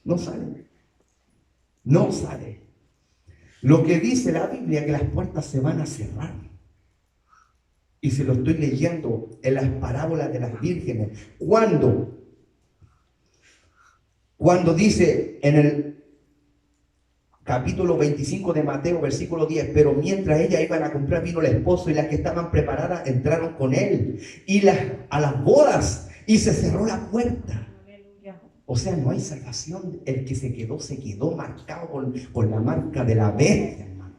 No sale. No sale. Lo que dice la Biblia es que las puertas se van a cerrar. Y se lo estoy leyendo en las parábolas de las vírgenes. Cuando dice en el capítulo 25 de Mateo, versículo 10, pero mientras ellas iban a comprar vino el esposo y las que estaban preparadas entraron con él a las bodas y se cerró la puerta. Aleluya. O sea, no hay salvación. El que se quedó marcado con la marca de la bestia, hermano.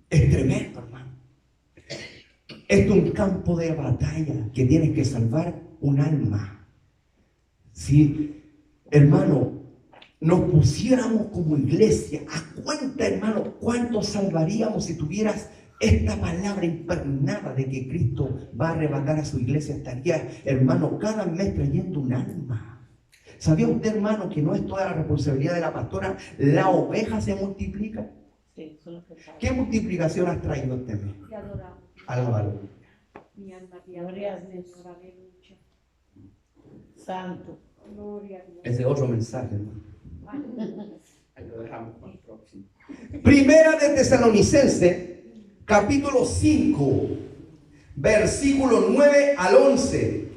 Es tremendo, hermano. Esto es un campo de batalla que tienes que salvar un alma. Si, hermano, nos pusiéramos como iglesia a cuenta, hermano, ¿cuánto salvaríamos si tuvieras esta palabra impregnada de que Cristo va a arrebatar a su iglesia? Estaría, hermano, cada mes trayendo un alma. ¿Sabía usted, hermano, que no es toda la responsabilidad de la pastora? La oveja se multiplica. Sí, eso es lo que pasa. ¿Qué multiplicación has traído este mes? Te adoramos. Alábalo. Mi alma te Gloria a adora, Dios. Señor, aleluya. Santo. Gloria a Dios. Ese es otro mensaje, hermano. Ahí lo dejamos para el próximo. Primera de Tesalonicenses, capítulo 5, versículo 9 al 11.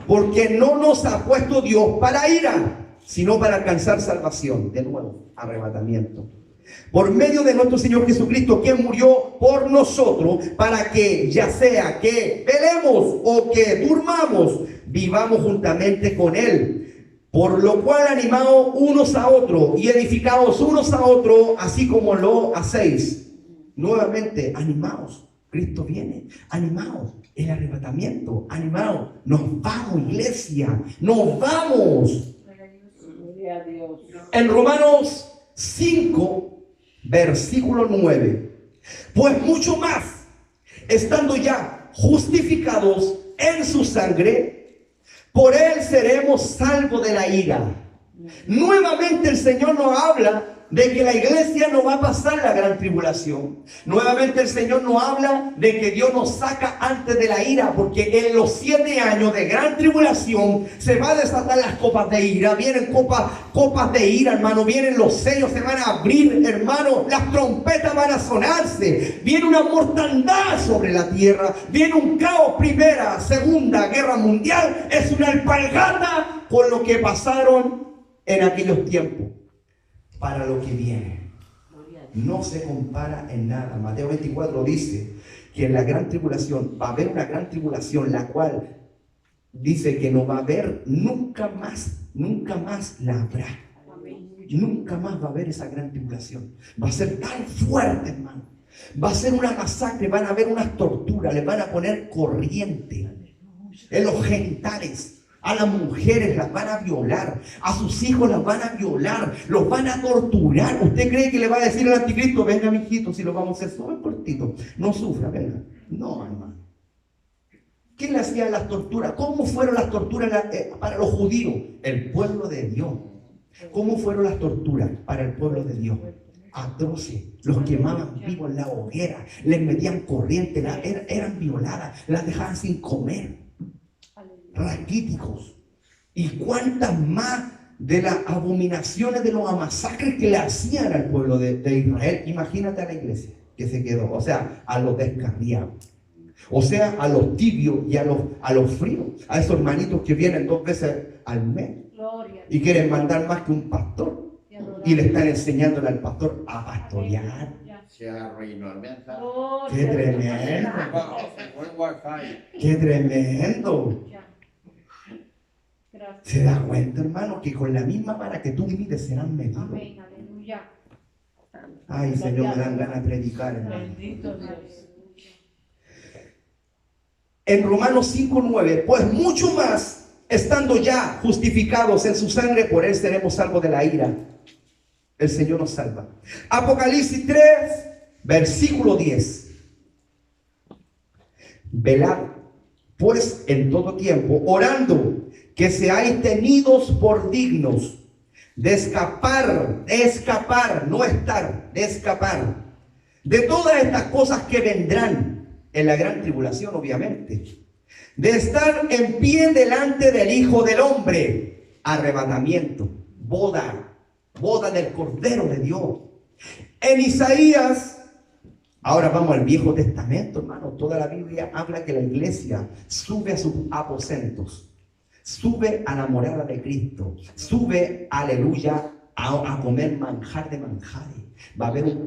Porque no nos ha puesto Dios para ira, sino para alcanzar salvación. De nuevo, arrebatamiento. Por medio de nuestro Señor Jesucristo, quien murió por nosotros, para que ya sea que velemos o que durmamos, vivamos juntamente con Él. Por lo cual, animados unos a otros y edificados unos a otros, así como lo hacéis. Nuevamente, animados. Cristo viene. Animados. El arrebatamiento. Animados. Nos vamos, iglesia. Nos vamos. Gloria a Dios. En Romanos 5, versículo 9. Pues mucho más, estando ya justificados en su sangre, por él seremos salvos de la ira. Nuevamente el Señor nos habla de que la iglesia no va a pasar la gran tribulación. Nuevamente el Señor nos habla de que Dios nos saca antes de la ira, porque en los 7 años de gran tribulación se va a desatar las copas de ira. Vienen copas de ira, hermano. Vienen los sellos, se van a abrir, hermano. Las trompetas van a sonarse. Viene una mortandad sobre la tierra. Viene un caos. Primera, segunda guerra mundial. Es una alpargata con lo que pasaron en aquellos tiempos. Para lo que viene, no se compara en nada. Mateo 24 dice que en la gran tribulación va a haber una gran tribulación, la cual dice que no va a haber nunca más la habrá. Nunca más va a haber esa gran tribulación. Va a ser tan fuerte, hermano. Va a ser una masacre, van a haber unas torturas, les van a poner corriente en los genitales. A las mujeres las van a violar, a sus hijos las van a violar, los van a torturar. ¿Usted cree que le va a decir al anticristo, venga mijito, si lo vamos a hacer súper cortito, no sufra, venga? No, hermano. ¿Qué le hacían las torturas? ¿Cómo fueron las torturas para los judíos? El pueblo de Dios. ¿Cómo fueron las torturas para el pueblo de Dios? Atroces. Los quemaban vivos en la hoguera, les metían corriente, eran violadas, las dejaban sin comer. Raquíticos. ¿Y cuántas más de las abominaciones, de los masacres que le hacían al pueblo de Israel? Imagínate a la iglesia que se quedó, o sea, a los descarriados, o sea, a los tibios y a los fríos, a esos hermanitos que vienen 2 veces al mes y quieren mandar más que un pastor y le están enseñándole al pastor a pastorear. Se arruinó el mensaje. ¡Qué tremendo! ¡Qué tremendo! ¿Se da cuenta, hermano, que con la misma vara que tú mides serán medidos? Amén, aleluya. Ay, Señor, me dan ganas de predicar, hermano. Bendito Dios. En Romanos 5:9, pues mucho más, estando ya justificados en su sangre, por él seremos salvos de la ira. El Señor nos salva. Apocalipsis 3, versículo 10. Velad, pues, en todo tiempo, orando, que seáis tenidos por dignos de escapar, no estar, de escapar de todas estas cosas que vendrán en la gran tribulación, obviamente, de estar en pie delante del Hijo del Hombre, arrebatamiento, boda del Cordero de Dios. En Isaías, ahora vamos al Viejo Testamento, hermano, toda la Biblia habla que la iglesia sube a sus aposentos, sube a la morada de Cristo, sube, aleluya, a comer manjar de manjares. Va a haber un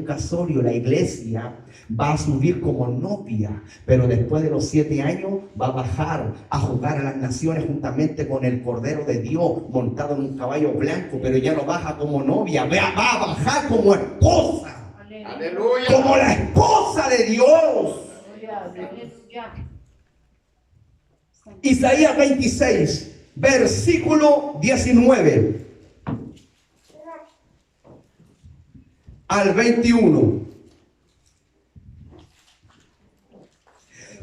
casorio, la iglesia va a subir como novia, pero después de los 7 años va a bajar a jugar a las naciones juntamente con el Cordero de Dios montado en un caballo blanco, pero ya no baja como novia, va a bajar como esposa. Aleluya. Como la esposa de Dios. Aleluya. Isaías 26, versículo 19 al 21.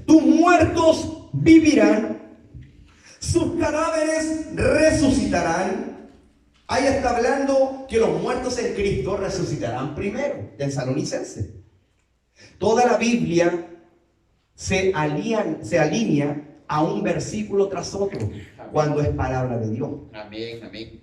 Tus muertos vivirán, sus cadáveres resucitarán. Ahí está hablando que los muertos en Cristo resucitarán primero. Tesalonicenses. Toda la Biblia se alinea a un versículo tras otro cuando es palabra de Dios. Amén, amén.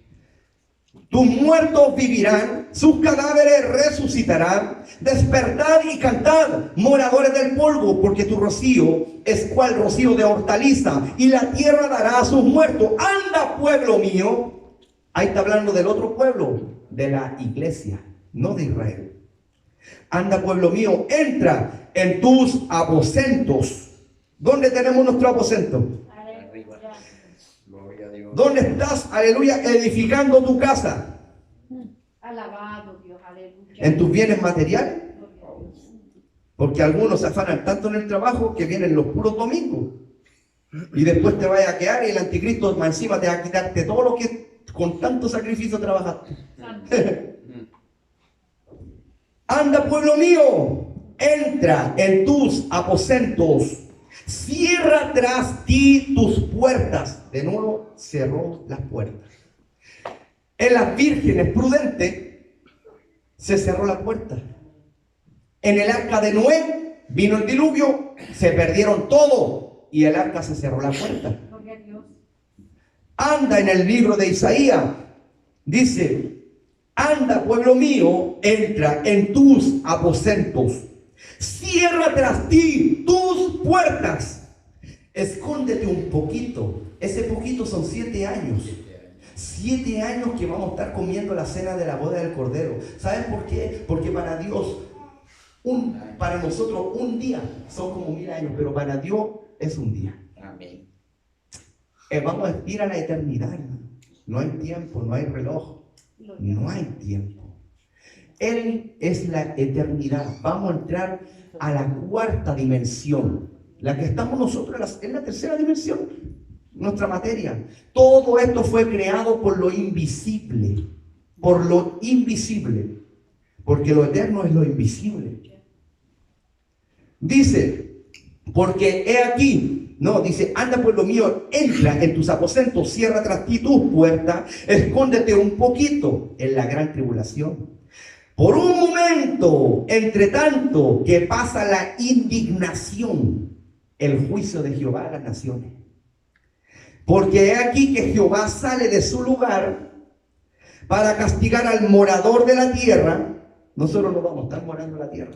Tus muertos vivirán, sus cadáveres resucitarán. Despertad y cantad, moradores del polvo, porque tu rocío es cual rocío de hortaliza, y la tierra dará a sus muertos. Anda, pueblo mío. Ahí está hablando del otro pueblo, de la iglesia, no de Israel. Anda, pueblo mío, entra en tus aposentos. ¿Dónde tenemos nuestro aposento? Arriba. Gloria a Dios. ¿Dónde estás, aleluya, edificando tu casa? Alabado Dios, aleluya. ¿En tus bienes materiales? Gloria a Dios. Porque algunos se afanan tanto en el trabajo que vienen los puros domingos. Y después te vaya a quedar y el anticristo más encima te va a quitarte todo lo que con tanto sacrificio trabajaste. Santo. Anda, pueblo mío, entra en tus aposentos. Cierra tras ti tus puertas. De nuevo cerró las puertas. En las vírgenes prudentes se cerró la puerta. En el arca de Noé vino el diluvio, se perdieron todo y el arca se cerró la puerta. Gloria a Dios. Anda en el libro de Isaías, dice: anda, pueblo mío, entra en tus aposentos. Cierra tras ti tus puertas. Escóndete un poquito. Ese poquito son 7 años. 7 años que vamos a estar comiendo la cena de la boda del Cordero. ¿Saben por qué? Porque para Dios, para nosotros un día son como 1000 años, pero para Dios es un día. Amén. Vamos a ir a la eternidad, hermano. No hay tiempo, no hay reloj, no hay tiempo. Él es la eternidad. Vamos a entrar a la 4ª dimensión. La que estamos nosotros es la 3ª dimensión. nuestra materia. Todo esto fue creado por lo invisible. Por lo invisible. Porque lo eterno es lo invisible. Dice, porque he aquí, no, dice, anda pueblo mío, entra en tus aposentos, cierra tras ti tus puertas, escóndete un poquito en la gran tribulación. Por un momento, entre tanto que pasa la indignación, el juicio de Jehová a las naciones. Porque he aquí que Jehová sale de su lugar para castigar al morador de la tierra. Nosotros no vamos a estar morando en la tierra.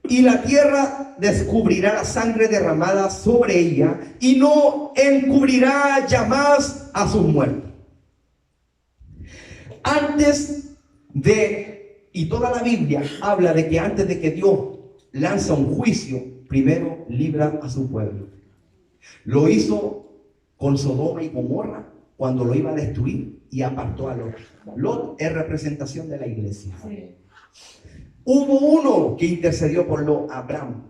Y la tierra descubrirá la sangre derramada sobre ella y no encubrirá ya más a sus muertos. Antes de, y toda la Biblia habla de que antes de que Dios lanza un juicio, primero libra a su pueblo. Lo hizo con Sodoma y Gomorra cuando lo iba a destruir y apartó a Lot. Lot es representación de la iglesia. Sí. Hubo uno que intercedió por Lot, Abraham.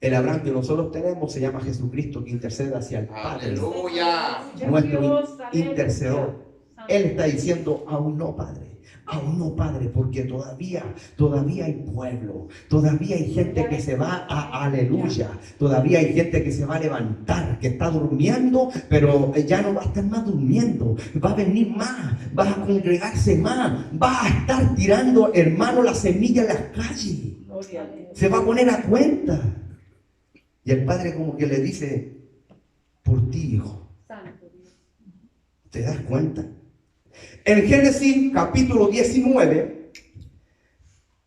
El Abraham que nosotros tenemos se llama Jesucristo, que intercede hacia el Padre. Aleluya. Nuestro intercedor. Él está diciendo, aún no, Padre. Aún no, Padre, porque todavía hay pueblo, todavía hay gente que se va a, aleluya, todavía hay gente que se va a levantar, que está durmiendo, pero ya no va a estar más durmiendo, va a venir más, va a congregarse más, va a estar tirando, hermano, la semilla en las calles, se va a poner a cuenta. Y el Padre como que le dice, por ti, hijo, Santo Dios. ¿te das cuenta? En Génesis capítulo 19,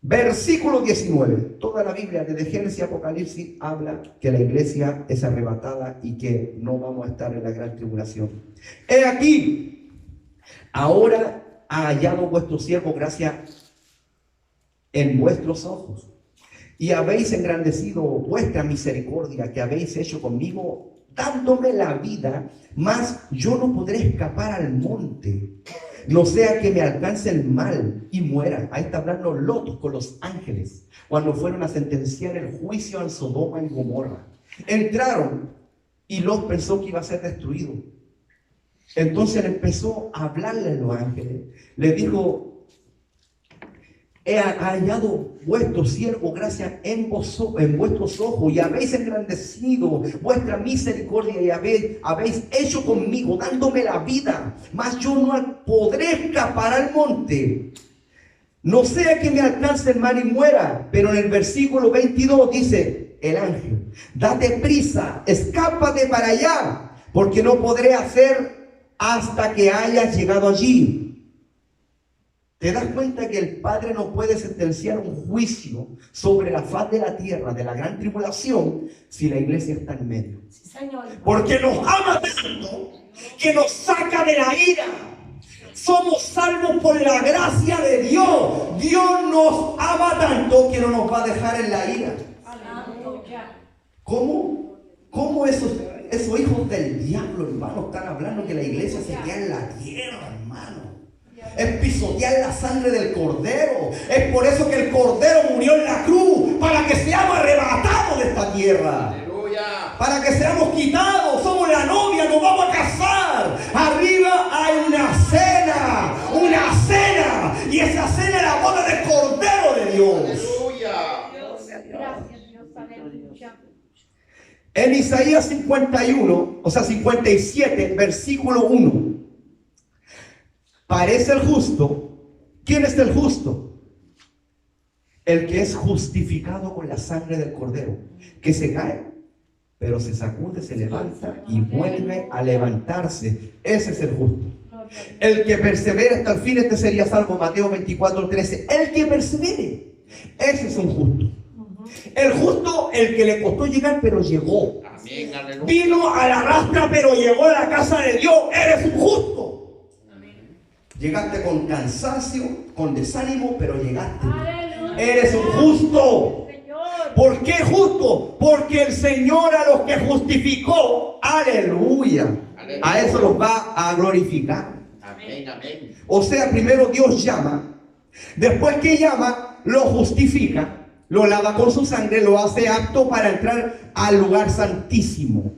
versículo 19, toda la Biblia desde Génesis a Apocalipsis habla que la iglesia es arrebatada y que no vamos a estar en la gran tribulación. He aquí, ahora ha hallado vuestro siervo gracia en vuestros ojos y habéis engrandecido vuestra misericordia que habéis hecho conmigo, dándome la vida, mas yo no podré escapar al monte, no sea que me alcance el mal y muera. Ahí está hablando Lot con los ángeles, cuando fueron a sentenciar el juicio en Sodoma y Gomorra. Entraron y Lot pensó que iba a ser destruido. Entonces empezó a hablarle a los ángeles. Le dijo, he hallado vuestro siervo gracia en vuestros ojos y habéis engrandecido vuestra misericordia y habéis hecho conmigo dándome la vida, mas yo no podré escapar al monte, no sea que me alcance el mal y muera. Pero en el versículo 22 dice el ángel, date prisa, escápate para allá, porque no podré hacer hasta que hayas llegado allí. ¿Te das cuenta que el Padre no puede sentenciar un juicio sobre la faz de la tierra, de la gran tribulación, si la iglesia está en medio? Sí, Señor. Porque nos ama tanto que nos saca de la ira. Somos salvos por la gracia de Dios. Dios nos ama tanto que no nos va a dejar en la ira. Aleluya. ¿Cómo esos hijos del diablo, hermano, están hablando que la iglesia se queda en la tierra, hermano? Es pisotear la sangre del Cordero. Es por eso que el Cordero murió en la cruz, para que seamos arrebatados de esta tierra. Aleluya. Para que seamos quitados. Somos la novia, nos vamos a casar. Arriba hay una cena. Y esa cena es la boda del Cordero de Dios. Aleluya. Gracias, Dios. Aleluya. En Isaías 51, o sea 57, versículo 1. Parece el justo. ¿Quién es el justo? El que es justificado con la sangre del Cordero, que se cae, pero se sacude, se levanta y vuelve a levantarse. Ese es el justo. El que persevera hasta el fin, este sería Salmo Mateo 24:13. El que persevere, ese es un justo. El justo, el que le costó llegar, pero llegó. Amén. Aleluya. Vino a la rastra, pero llegó a la casa de Dios. Eres un justo. Llegaste con cansancio, con desánimo, pero llegaste. Aleluya. Eres un justo. Señor. ¿Por qué justo? Porque el Señor a los que justificó, aleluya, a eso los va a glorificar. Amén. Amén. O sea, primero Dios llama, después que llama, lo justifica, lo lava con su sangre, lo hace apto para entrar al lugar santísimo.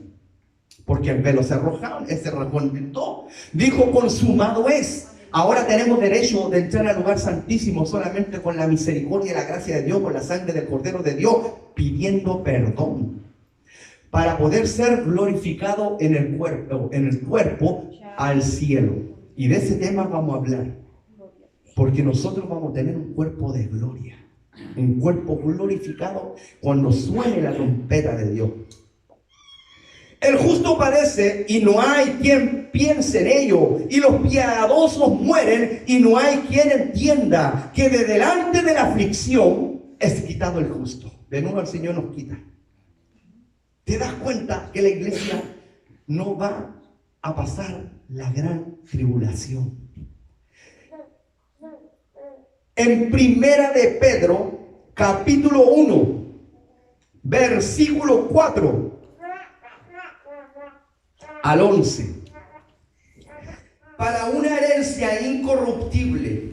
porque el velo se arrojó, se recontentó. Dijo, consumado es. Ahora tenemos derecho de entrar al lugar santísimo solamente con la misericordia y la gracia de Dios, con la sangre del Cordero de Dios, pidiendo perdón, para poder ser glorificado en el cuerpo al cielo. Y de ese tema vamos a hablar, porque nosotros vamos a tener un cuerpo de gloria, un cuerpo glorificado cuando suene la trompeta de Dios. El justo padece y no hay quien piense en ello, y los piadosos mueren y no hay quien entienda que de delante de la aflicción es quitado el justo. De nuevo el Señor nos quita. ¿Te das cuenta que la iglesia no va a pasar la gran tribulación? En Primera de Pedro, capítulo 1, versículo 4 al 11. Para una herencia incorruptible,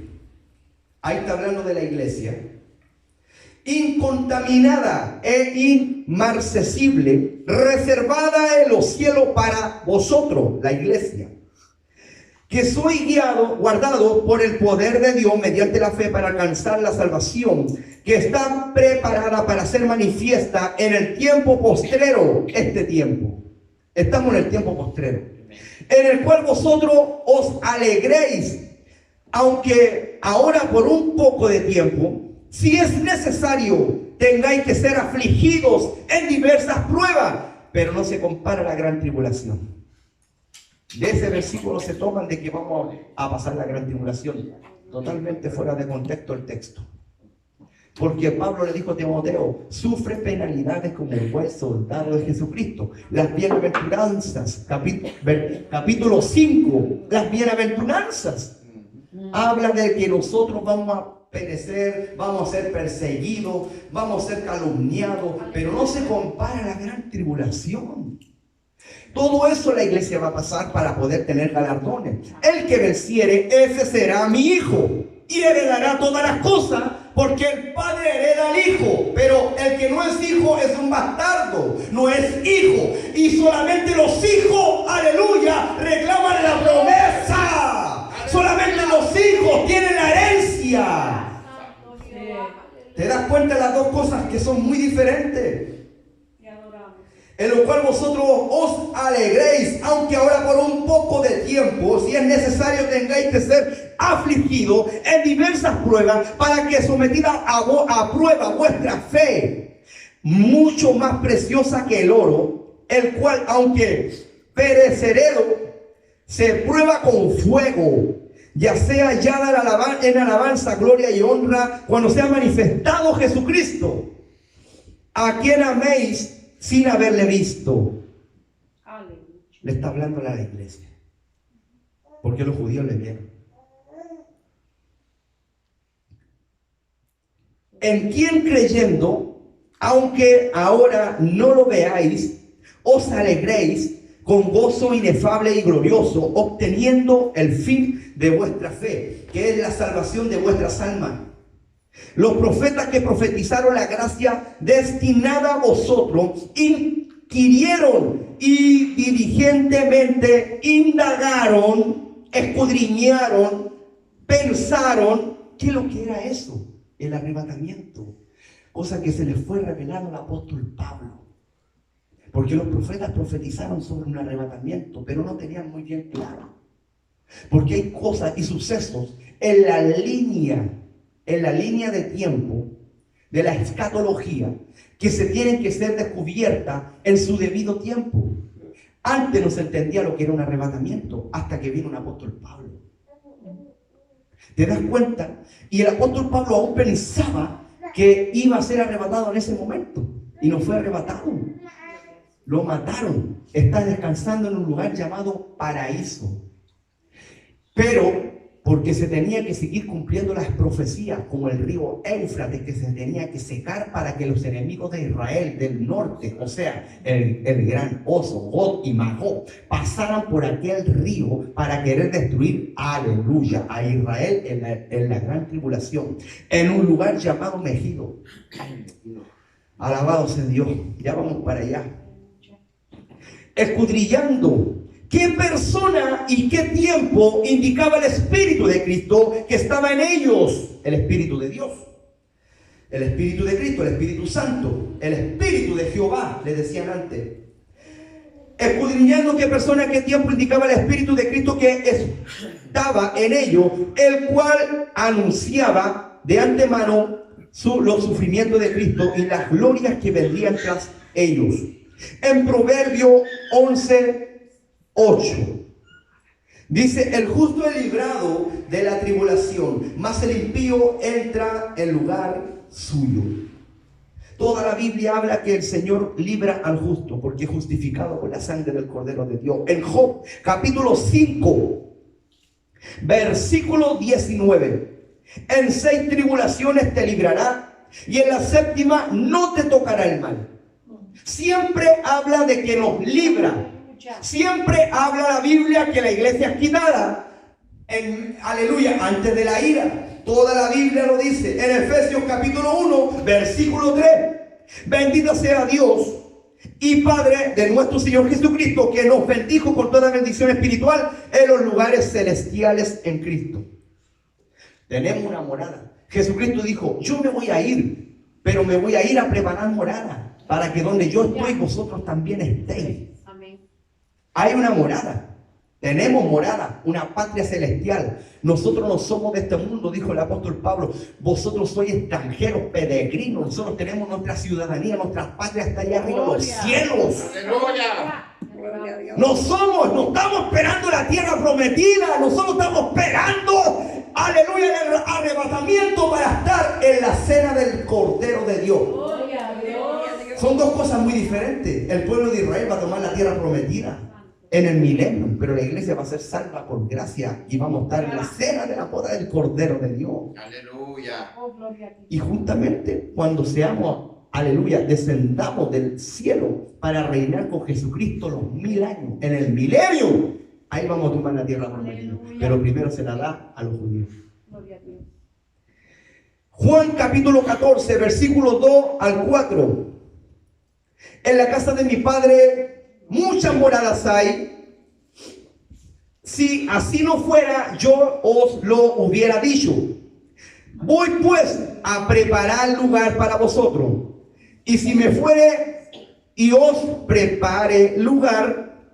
ahí está hablando de la iglesia, incontaminada e inmarcesible, reservada en los cielos para vosotros, la iglesia, que soy guardado por el poder de Dios mediante la fe para alcanzar la salvación, que está preparada para ser manifiesta en el tiempo postrero. Este tiempo, estamos en el tiempo postrero, en el cual vosotros os alegréis, aunque ahora por un poco de tiempo, si es necesario, tengáis que ser afligidos en diversas pruebas, pero no se compara la gran tribulación. De ese versículo se toman de que vamos a pasar la gran tribulación. Totalmente fuera de contexto el texto. Porque Pablo le dijo a Timoteo, sufre penalidades como el buen soldado de Jesucristo. Las bienaventuranzas, capítulo 5, las bienaventuranzas. Habla de que nosotros vamos a perecer, vamos a ser perseguidos, vamos a ser calumniados, pero no se compara a la gran tribulación. Todo eso la iglesia va a pasar para poder tener galardones. El que venciere, ese será mi hijo, y heredará todas las cosas, porque el padre hereda al hijo. Pero el que no es hijo es un bastardo, no es hijo. Y solamente los hijos, aleluya, reclaman la promesa. Solamente los hijos tienen la herencia. ¿Te das cuenta de las dos cosas que son muy diferentes? En lo cual vosotros os alegréis, aunque ahora por un poco de tiempo, si es necesario, tengáis que ser afligidos en diversas pruebas, para que sometida a prueba vuestra fe, mucho más preciosa que el oro, el cual, aunque perecedero, se prueba con fuego, ya sea hallada en alabanza, gloria y honra, cuando sea manifestado Jesucristo, a quien améis sin haberle visto. Aleluya. Le está hablando a la iglesia, porque los judíos le vieron. En quien creyendo, aunque ahora no lo veáis, os alegréis con gozo inefable y glorioso, obteniendo el fin de vuestra fe, que es la salvación de vuestras almas. Los profetas que profetizaron la gracia destinada a vosotros inquirieron y diligentemente indagaron, escudriñaron, pensaron qué es lo que era eso, el arrebatamiento, cosa que se les fue revelado al apóstol Pablo, porque los profetas profetizaron sobre un arrebatamiento, pero no tenían muy bien claro, porque hay cosas y sucesos en la línea de tiempo de la escatología que se tienen que ser descubiertas en su debido tiempo. Antes no se entendía lo que era un arrebatamiento hasta que vino un apóstol Pablo. ¿Te das cuenta? Y el apóstol Pablo aún pensaba que iba a ser arrebatado en ese momento y no fue arrebatado. Lo mataron. Está descansando en un lugar llamado paraíso. Pero porque se tenía que seguir cumpliendo las profecías, como el río Éufrates, que se tenía que secar para que los enemigos de Israel del norte, o sea, el gran oso, Gog y Magog, pasaran por aquel río para querer destruir, aleluya, a Israel en la gran tribulación, en un lugar llamado Megido. Alabado sea Dios. Ya vamos para allá. escudriñando qué persona y qué tiempo indicaba el Espíritu de Cristo que estaba en ellos. El Espíritu de Dios, el Espíritu de Cristo, el Espíritu Santo, el Espíritu de Jehová, le decían antes. Escudriñando qué persona, qué tiempo indicaba el Espíritu de Cristo que estaba en ellos, el cual anunciaba de antemano los sufrimientos de Cristo y las glorias que vendrían tras ellos. En Proverbio 11:8 dice: el justo es librado de la tribulación, mas el impío entra en lugar suyo. Toda la Biblia habla que el Señor libra al justo porque es justificado por la sangre del Cordero de Dios. En Job capítulo 5 versículo 19: en 6 tribulaciones te librará, y en la 7ª no te tocará el mal. Siempre habla de que nos libra. Siempre habla la Biblia que la iglesia es quitada, aleluya, antes de la ira. Toda la Biblia lo dice. En Efesios capítulo 1 versículo 3: bendito sea Dios y Padre de nuestro Señor Jesucristo, que nos bendijo con toda bendición espiritual en los lugares celestiales en Cristo. Tenemos una morada. Jesucristo dijo: yo me voy a ir, pero me voy a ir a preparar morada, para que donde yo estoy vosotros también estéis. Amén. Hay una morada. Tenemos morada, una patria celestial. Nosotros no somos de este mundo, dijo el apóstol Pablo. Vosotros sois extranjeros, peregrinos. Nosotros tenemos nuestra ciudadanía, nuestra patria está allá arriba en los cielos. Aleluya. No estamos esperando la tierra prometida. Nosotros estamos esperando, aleluya, el arrebatamiento para estar en la cena del Cordero de Dios. Son dos cosas muy diferentes. El pueblo de Israel va a tomar la tierra prometida en el milenio, pero la iglesia va a ser salva por gracia y vamos a estar en la cena de la boda del Cordero de Dios. Aleluya. Y justamente cuando seamos, aleluya, descendamos del cielo para reinar con Jesucristo los 1000 años, en el milenio, ahí vamos a tomar la tierra prometida. Pero primero se la da a los judíos. Juan capítulo 14, versículos 2 al 4. En la casa de mi Padre muchas moradas hay. Si así no fuera, yo os lo hubiera dicho. Voy pues a preparar lugar para vosotros. Y si me fuere y os prepararé lugar,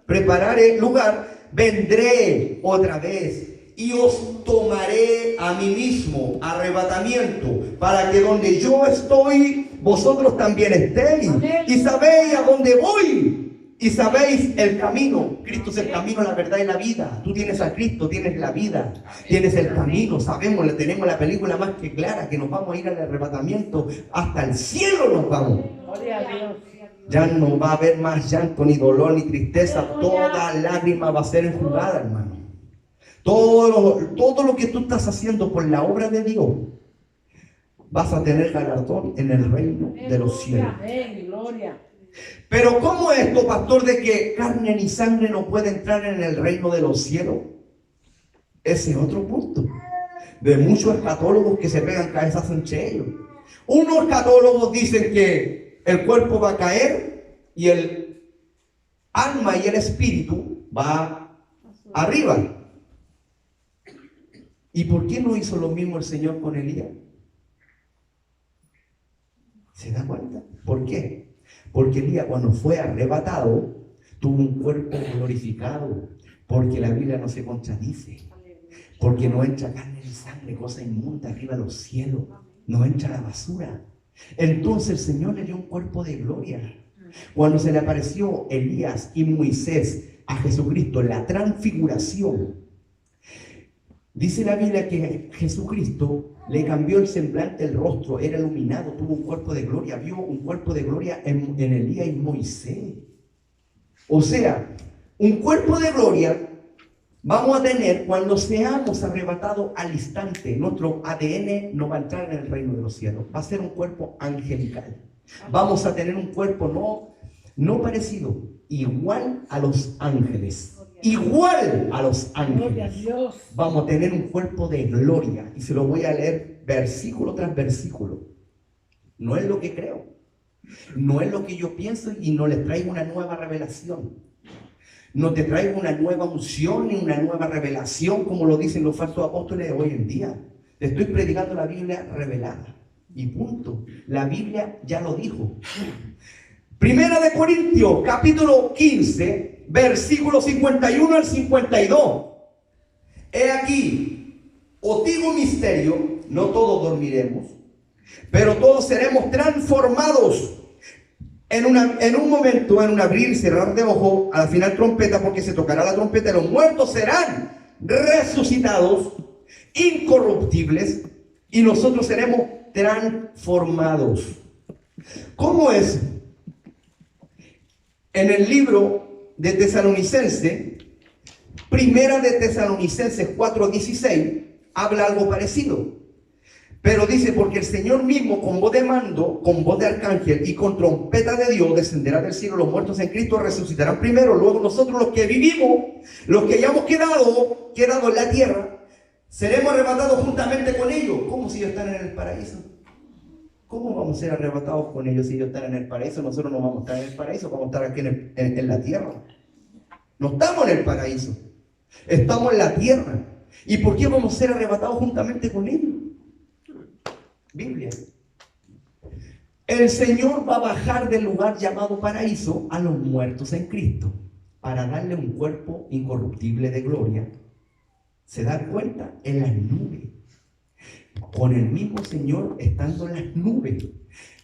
vendré otra vez y os tomaré a mí mismo, arrebatamiento, para que donde yo estoy, vosotros también estéis. Y sabéis a dónde voy. Y sabéis el camino. Cristo es el camino, la verdad y la vida. Tú tienes a Cristo, tienes la vida, tienes el camino. Sabemos, tenemos la película más que clara, que nos vamos a ir al arrebatamiento. Hasta el cielo nos vamos. Ya no va a haber más llanto, ni dolor, ni tristeza. Toda lágrima va a ser enjugada, hermano. Todo lo que tú estás haciendo por la obra de Dios, vas a tener galardón en el reino de los cielos. Pero ¿cómo es esto, pastor, de que carne ni sangre no puede entrar en el reino de los cielos? Ese es otro punto. De muchos escatólogos que se pegan cabezas entre ellos. Unos escatólogos dicen que el cuerpo va a caer y el alma y el espíritu va arriba. ¿Y por qué no hizo lo mismo el Señor con Elías? ¿Se da cuenta? ¿Por qué? Porque Elías, cuando fue arrebatado, tuvo un cuerpo glorificado. Porque la Biblia no se contradice. Porque no entra carne ni sangre, cosa inmunda arriba de los cielos. No entra la basura. Entonces el Señor le dio un cuerpo de gloria. Cuando se le apareció Elías y Moisés a Jesucristo en la transfiguración, dice la Biblia que Jesucristo le cambió el semblante, el rostro, era iluminado, tuvo un cuerpo de gloria, vio un cuerpo de gloria en Elías y Moisés. O sea, un cuerpo de gloria vamos a tener cuando seamos arrebatados al instante. Nuestro ADN no va a entrar en el reino de los cielos, va a ser un cuerpo angelical. Vamos a tener un cuerpo no parecido, igual a los ángeles. Igual a los ángeles. Vamos a tener un cuerpo de gloria. Y se lo voy a leer versículo tras versículo. No es lo que creo. No es lo que yo pienso y no les traigo una nueva revelación. No te traigo una nueva unción ni una nueva revelación como lo dicen los falsos apóstoles de hoy en día. Te estoy predicando la Biblia revelada. Y punto. La Biblia ya lo dijo. Primera de Corintios, capítulo 15, versículo 51 al 52. He aquí, os digo un misterio, no todos dormiremos, pero todos seremos transformados en un momento, en un abrir y cerrar de ojo, al final trompeta, porque se tocará la trompeta, y los muertos serán resucitados, incorruptibles, y nosotros seremos transformados. ¿Cómo es? En el libro de Tesalonicenses, Primera de Tesalonicenses 4:16, habla algo parecido. Pero dice, porque el Señor mismo con voz de mando, con voz de arcángel y con trompeta de Dios descenderá del cielo. Los muertos en Cristo resucitarán primero. Luego nosotros, los que vivimos, los que hayamos quedado en la tierra, seremos arrebatados juntamente con ellos. ¿Cómo si ellos están en el paraíso? ¿Cómo vamos a ser arrebatados con ellos si ellos están en el paraíso? Nosotros no vamos a estar en el paraíso, vamos a estar aquí en la tierra. No estamos en el paraíso, estamos en la tierra. ¿Y por qué vamos a ser arrebatados juntamente con ellos? Biblia. El Señor va a bajar del lugar llamado paraíso a los muertos en Cristo para darle un cuerpo incorruptible de gloria. ¿Se dan cuenta? En las nubes. Con el mismo Señor estando en las nubes.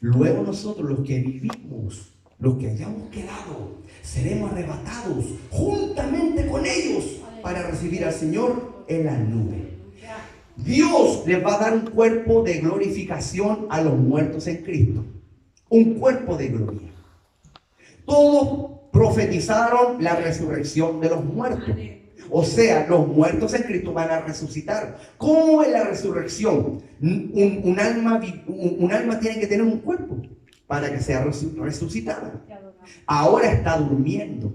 Luego nosotros, los que vivimos, los que hayamos quedado, seremos arrebatados juntamente con ellos para recibir al Señor en las nubes. Dios les va a dar un cuerpo de glorificación a los muertos en Cristo. Un cuerpo de gloria. Todos profetizaron la resurrección de los muertos. O sea, los muertos en Cristo van a resucitar. ¿Cómo es la resurrección? Un alma tiene que tener un cuerpo para que sea resucitada. Ahora está durmiendo.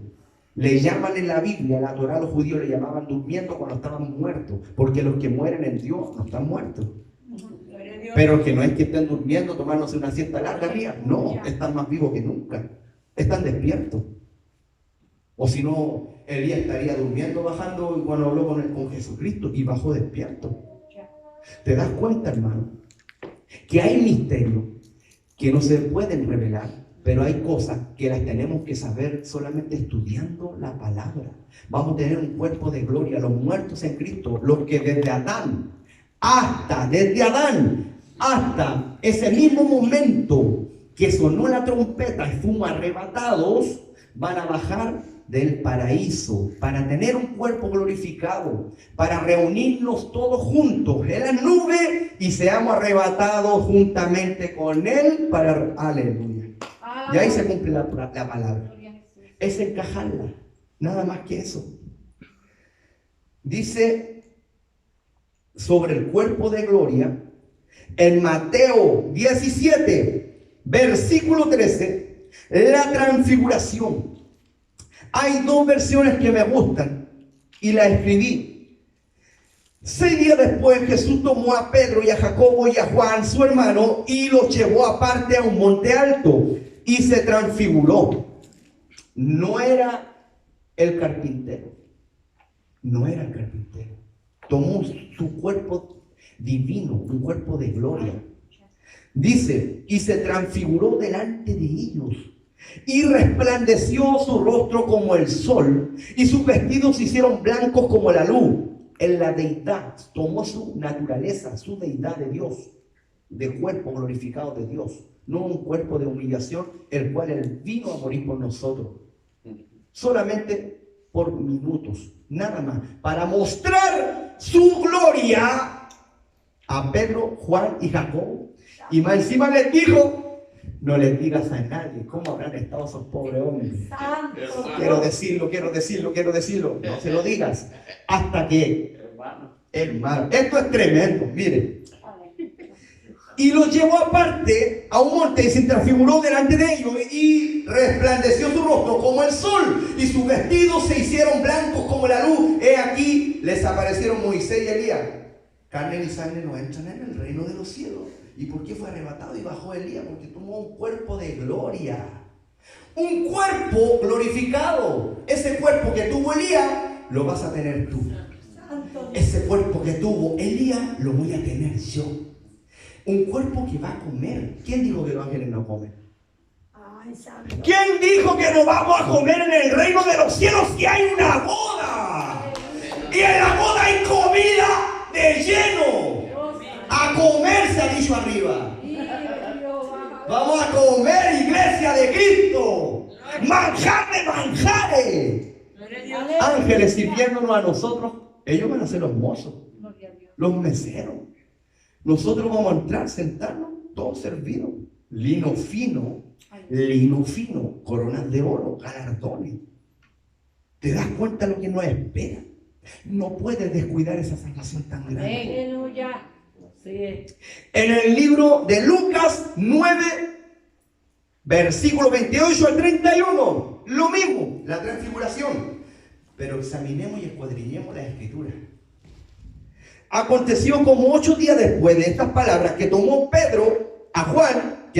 Le llaman en la Biblia, en la Torá, los judíos le llamaban durmiendo cuando estaban muertos, porque los que mueren en Dios no están muertos. Pero que no es que estén durmiendo, tomándose una siesta larga, arriba. No, están más vivos que nunca. Están despiertos. O si no, Elías estaría durmiendo, bajando cuando habló con Jesucristo y bajó despierto. ¿Te das cuenta, hermano? Que hay misterios que no se pueden revelar. Pero hay cosas que las tenemos que saber solamente estudiando la palabra. Vamos a tener un cuerpo de gloria. Los muertos en Cristo, los que desde Adán hasta ese mismo momento que sonó la trompeta y fuimos arrebatados, van a bajar del paraíso para tener un cuerpo glorificado, para reunirnos todos juntos en la nube y seamos arrebatados juntamente con Él para... Aleluya. Y ahí se cumple la palabra. Es encajarla. Nada más que eso. Dice sobre el cuerpo de gloria en Mateo 17, versículo 13, la transfiguración. Hay dos versiones que me gustan y las escribí. 6 días después Jesús tomó a Pedro y a Jacobo y a Juan, su hermano, y los llevó aparte a un monte alto. Y se transfiguró. No era el carpintero. No era el carpintero. Tomó su cuerpo divino, un cuerpo de gloria. Dice, y se transfiguró delante de ellos. Y resplandeció su rostro como el sol. Y sus vestidos se hicieron blancos como la luz. En la deidad tomó su naturaleza, su deidad de Dios. De cuerpo glorificado de Dios. No un cuerpo de humillación, el cual Él vino a morir por nosotros. Solamente por minutos, nada más. Para mostrar su gloria a Pedro, Juan y Jacobo. Y más encima les dijo, no les digas a nadie cómo habrán estado esos pobres hombres. Quiero decirlo. No se lo digas. Hasta que, hermano, esto es tremendo, miren. Y los llevó aparte a un monte y se transfiguró delante de ellos y resplandeció su rostro como el sol y sus vestidos se hicieron blancos como la luz. He aquí les aparecieron Moisés y Elías. Carne y sangre no entran en el reino de los cielos. ¿Y por qué fue arrebatado y bajó Elías? Porque tomó un cuerpo de gloria. Un cuerpo glorificado. Ese cuerpo que tuvo Elías, lo vas a tener tú. Ese cuerpo que tuvo Elías, lo voy a tener yo. Un cuerpo que va a comer. ¿Quién dijo que los ángeles no comen? ¿Quién dijo que no vamos a comer en el reino de los cielos si hay una boda? Y en la boda hay comida de lleno. A comer se ha dicho arriba. Vamos a comer, iglesia de Cristo. Manjar de manjares. Ángeles sirviéndonos a nosotros. Ellos van a ser los mozos, los meseros. Nosotros vamos a entrar, sentarnos, todos servidos. Lino fino, coronas de oro, galardones. ¿Te das cuenta de lo que nos espera? No puedes descuidar esa salvación tan grande. Aleluya. Sí. En el libro de Lucas 9, versículo 28 al 31, lo mismo, la transfiguración. Pero examinemos y escuadriñemos la escritura. Aconteció como 8 días después de estas palabras que tomó Pedro a Juan,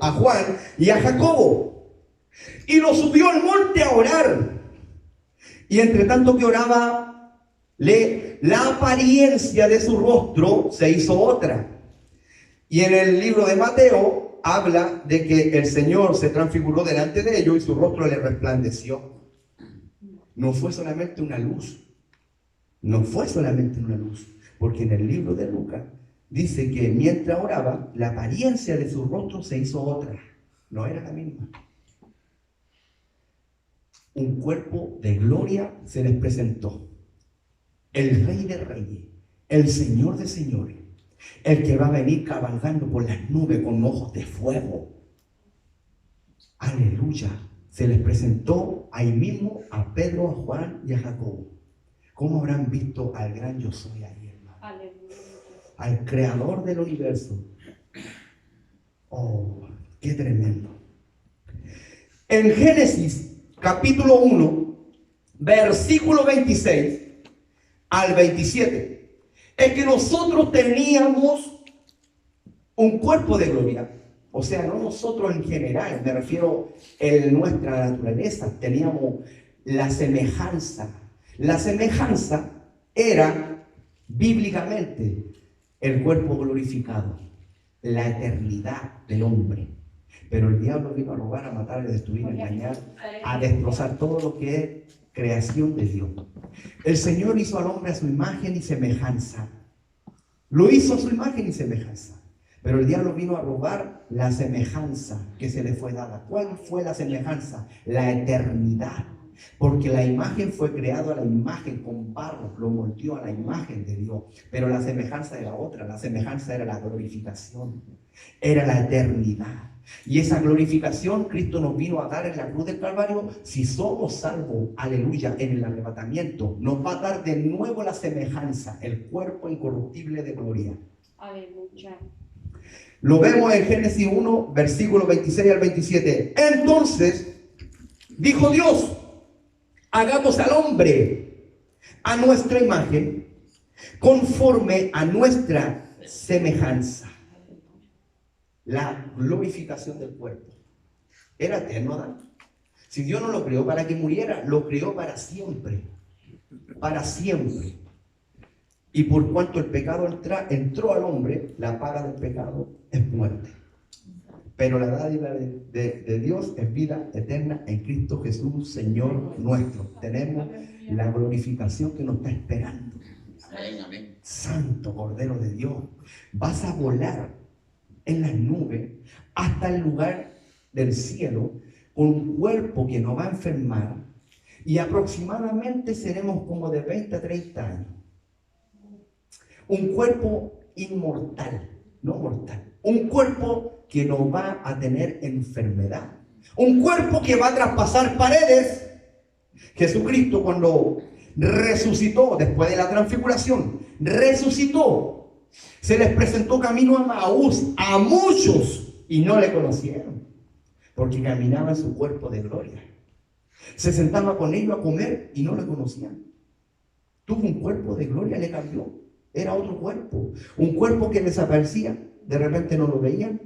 a Juan y a Jacobo, y lo subió al monte a orar. Y entre tanto que oraba, la apariencia de su rostro se hizo otra. Y en el libro de Mateo habla de que el Señor se transfiguró delante de ellos y su rostro le resplandeció. No fue solamente una luz. Porque en el libro de Lucas dice que mientras oraba, la apariencia de su rostro se hizo otra. No era la misma. Un cuerpo de gloria se les presentó. El Rey de Reyes, el Señor de Señores, el que va a venir cabalgando por las nubes con ojos de fuego. Aleluya. Se les presentó ahí mismo a Pedro, a Juan y a Jacobo. ¿Cómo habrán visto al gran yo soy ahí, hermano? Aleluya. Al creador del universo. Oh, qué tremendo. En Génesis capítulo 1, versículo 26 al 27, es que nosotros teníamos un cuerpo de gloria. O sea, no nosotros en general, me refiero en nuestra naturaleza, teníamos la semejanza. La semejanza era, bíblicamente, el cuerpo glorificado, la eternidad del hombre. Pero el diablo vino a robar, a matar, a destruir, a engañar, a destrozar todo lo que es creación de Dios. El Señor hizo al hombre a su imagen y semejanza. Lo hizo a su imagen y semejanza. Pero el diablo vino a robar la semejanza que se le fue dada. ¿Cuál fue la semejanza? La eternidad. Porque la imagen fue creada a la imagen con barro, lo moldeó a la imagen de Dios. Pero la semejanza era otra, la semejanza era la glorificación, era la eternidad. Y esa glorificación Cristo nos vino a dar en la cruz del Calvario. Si somos salvos, aleluya, en el arrebatamiento, nos va a dar de nuevo la semejanza, el cuerpo incorruptible de gloria. Aleluya. Lo vemos en Génesis 1, versículos 26 al 27. Entonces, dijo Dios, hagamos al hombre a nuestra imagen, conforme a nuestra semejanza. La glorificación del cuerpo. Era eterno, Adán. Si Dios no lo creó para que muriera, lo creó para siempre. Para siempre. Y por cuanto el pecado entró al hombre, la paga del pecado es muerte. Pero la dádiva de Dios es vida eterna en Cristo Jesús, Señor nuestro. Tenemos la glorificación que nos está esperando. Amén, amén. Santo Cordero de Dios. Vas a volar en las nubes hasta el lugar del cielo con un cuerpo que nos va a enfermar y aproximadamente seremos como de 20 a 30 años. Un cuerpo inmortal, no mortal. Un cuerpo que no va a tener enfermedad. Un cuerpo que va a traspasar paredes. Jesucristo, cuando resucitó después de la transfiguración, resucitó. Se les presentó camino a Maús a muchos y no le conocieron porque caminaba en su cuerpo de gloria. Se sentaba con ellos a comer y no le conocían. Tuvo un cuerpo de gloria, le cambió. Era otro cuerpo. Un cuerpo que desaparecía, de repente no lo veían,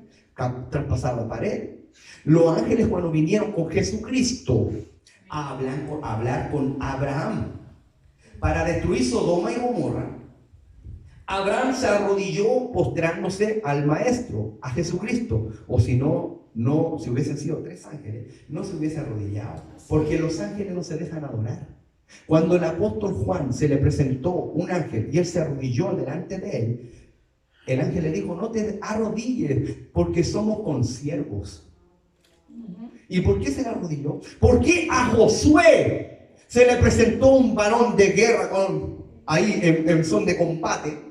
traspasaba pared, Los ángeles cuando vinieron con Jesucristo a hablar con Abraham para destruir Sodoma y Gomorra, Abraham se arrodilló postrándose al Maestro, a Jesucristo. O si no, si hubiesen sido 3 ángeles, no se hubiese arrodillado, porque los ángeles no se dejan adorar. Cuando el apóstol Juan se le presentó un ángel y él se arrodilló delante de él, el ángel le dijo: no te arrodilles, porque somos consiervos. ¿Y por qué se le arrodilló? Porque a Josué se le presentó un varón de guerra ahí en son de combate.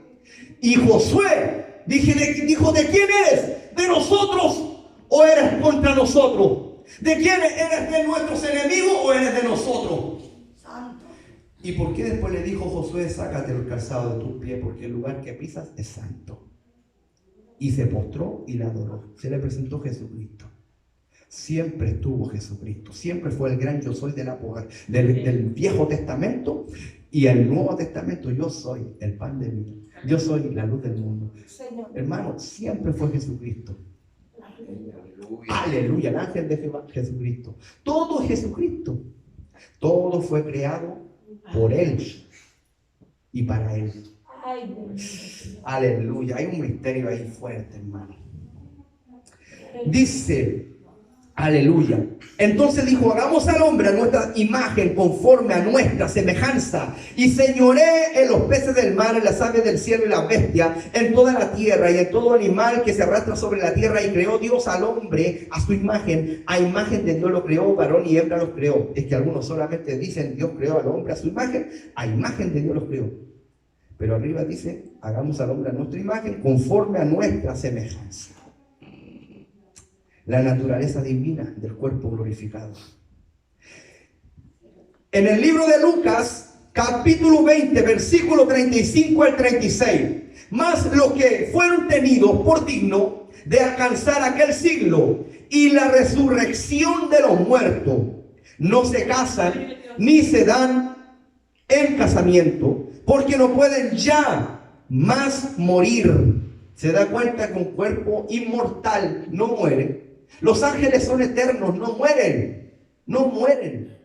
Y Josué dijo: ¿de quién eres? ¿De nosotros o eres contra nosotros? ¿De quién eres? ¿De nuestros enemigos o eres de nosotros? Santo. ¿Y por qué después le dijo Josué: sácate el calzado de tus pies, porque el lugar que pisas es santo? Y se postró y le adoró. Se le presentó Jesucristo. Siempre estuvo Jesucristo. Siempre fue el gran yo soy del Viejo Testamento y el Nuevo Testamento. Yo soy el pan de vida. Yo soy la luz del mundo. Señor. Hermano, siempre fue Jesucristo. Aleluya. Aleluya, el ángel de Jesucristo. Todo es Jesucristo. Todo fue creado por Él y para Él. Aleluya. Hay un misterio ahí fuerte, hermano. Dice, aleluya. Entonces dijo: hagamos al hombre a nuestra imagen, conforme a nuestra semejanza, y señoree en los peces del mar, en las aves del cielo y las bestias, en toda la tierra y en todo animal que se arrastra sobre la tierra. Y creó Dios al hombre a su imagen, a imagen de Dios lo creó, varón y hembra los creó. Es que algunos solamente dicen: Dios creó al hombre a su imagen, a imagen de Dios los creó. Pero arriba dice: hagamos al hombre a nuestra imagen, conforme a nuestra semejanza. La naturaleza divina del cuerpo glorificado. En el libro de Lucas, capítulo 20, versículo 35 al 36. Mas los que fueron tenidos por digno de alcanzar aquel siglo y la resurrección de los muertos, no se casan ni se dan en casamiento, porque no pueden ya más morir. Se da cuenta que un cuerpo inmortal no muere. Los ángeles son eternos, no mueren. No mueren.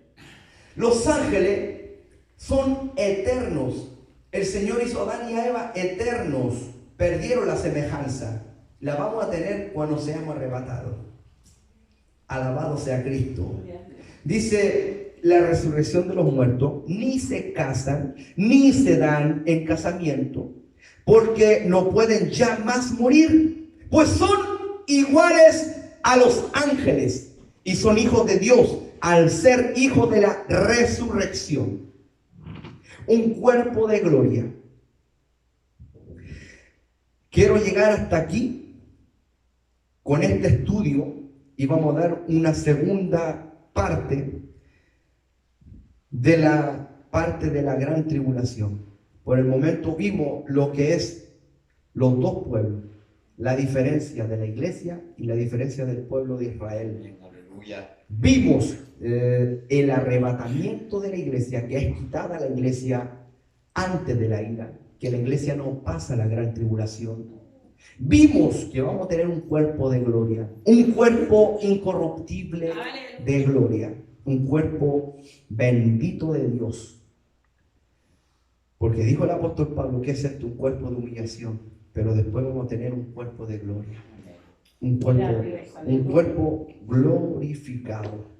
Los ángeles son eternos. El Señor hizo a Adán y a Eva eternos. Perdieron la semejanza. La vamos a tener cuando seamos arrebatados. Alabado sea Cristo. Dice la resurrección de los muertos: ni se casan, ni se dan en casamiento, porque no pueden ya más morir, pues son iguales a los ángeles y son hijos de Dios al ser hijos de la resurrección. Un cuerpo de gloria. Quiero llegar hasta aquí con este estudio y vamos a dar una segunda parte de la gran tribulación. Por el momento vimos lo que es los dos pueblos, la diferencia de la iglesia y la diferencia del pueblo de Israel. Aleluya. Vimos el arrebatamiento de la iglesia, que es quitada la iglesia antes de la ira, que la iglesia no pasa la gran tribulación. Vimos que vamos a tener un cuerpo de gloria, un cuerpo incorruptible de gloria, un cuerpo bendito de Dios. Porque dijo el apóstol Pablo que ese es un cuerpo de humillación, pero después vamos a tener un cuerpo de gloria, un cuerpo glorificado.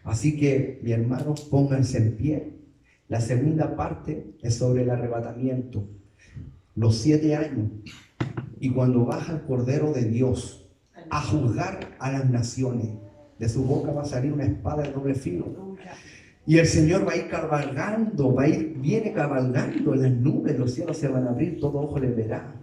Así que, mis hermanos, pónganse en pie. La segunda parte es sobre el arrebatamiento, los 7 años, y cuando baja el Cordero de Dios a juzgar a las naciones. De su boca va a salir una espada de doble filo. Y el Señor va a ir cabalgando, viene cabalgando en las nubes, los cielos se van a abrir, todo ojo le verá.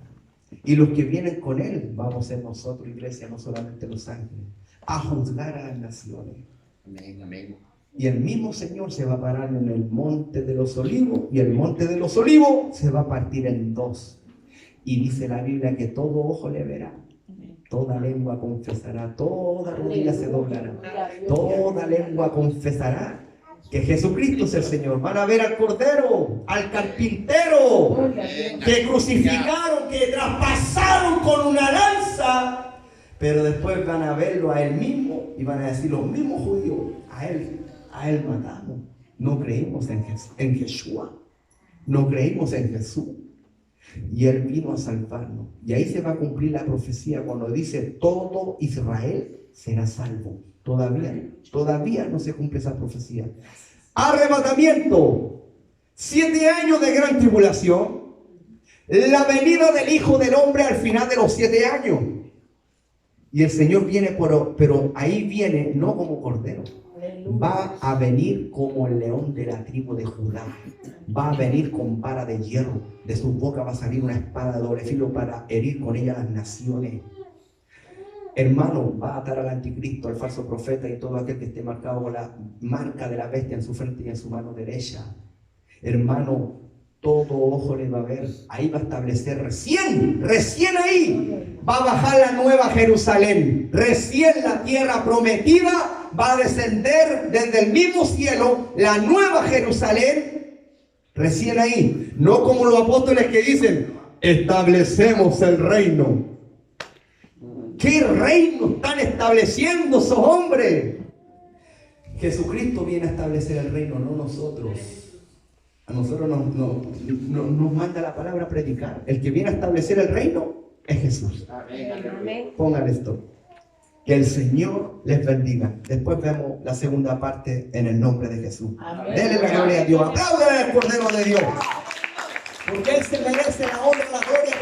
Y los que vienen con Él, vamos a ser nosotros, iglesia, no solamente los ángeles, a juzgar a las naciones. Amén, amén. Y el mismo Señor se va a parar en el monte de los olivos, y el monte de los olivos se va a partir en 2. Y dice la Biblia que todo ojo le verá. Toda lengua confesará, toda rodilla se doblará, toda lengua confesará que Jesucristo es el Señor. Van a ver al Cordero, al carpintero, que crucificaron, que traspasaron con una lanza, Pero después van a verlo a él mismo y van a decir los mismos judíos, a él matamos. No creímos en Yeshua, no creímos en Jesús. Y él vino a salvarnos. Y ahí se va a cumplir la profecía cuando dice todo Israel será salvo. Todavía no se cumple esa profecía. Arrebatamiento. 7 años de gran tribulación. La venida del Hijo del Hombre al final de los 7 años. Y el Señor viene, pero ahí viene no como cordero. Va a venir como el león de la tribu de Judá. Va a venir con vara de hierro. De su boca va a salir una espada de doble filo para herir con ella las naciones. Hermano, va a atar al anticristo, al falso profeta y todo aquel que esté marcado con la marca de la bestia en su frente y en su mano derecha. Hermano, todo ojo le va a ver. Ahí va a establecer recién ahí va a bajar la nueva Jerusalén. Recién la tierra prometida va a descender desde el mismo cielo la nueva Jerusalén. Recién ahí. No como los apóstoles que dicen, establecemos el reino. ¿Qué reino están estableciendo esos hombres? Jesucristo viene a establecer el reino, no nosotros. A nosotros nos manda la palabra a predicar. El que viene a establecer el reino es Jesús. Amén. Pongan esto. Que el Señor les bendiga. Después vemos la segunda parte en el nombre de Jesús. Amén. Denle la gloria a Dios. Apláudale al Cordero de Dios. Porque Él se merece la honra, la gloria.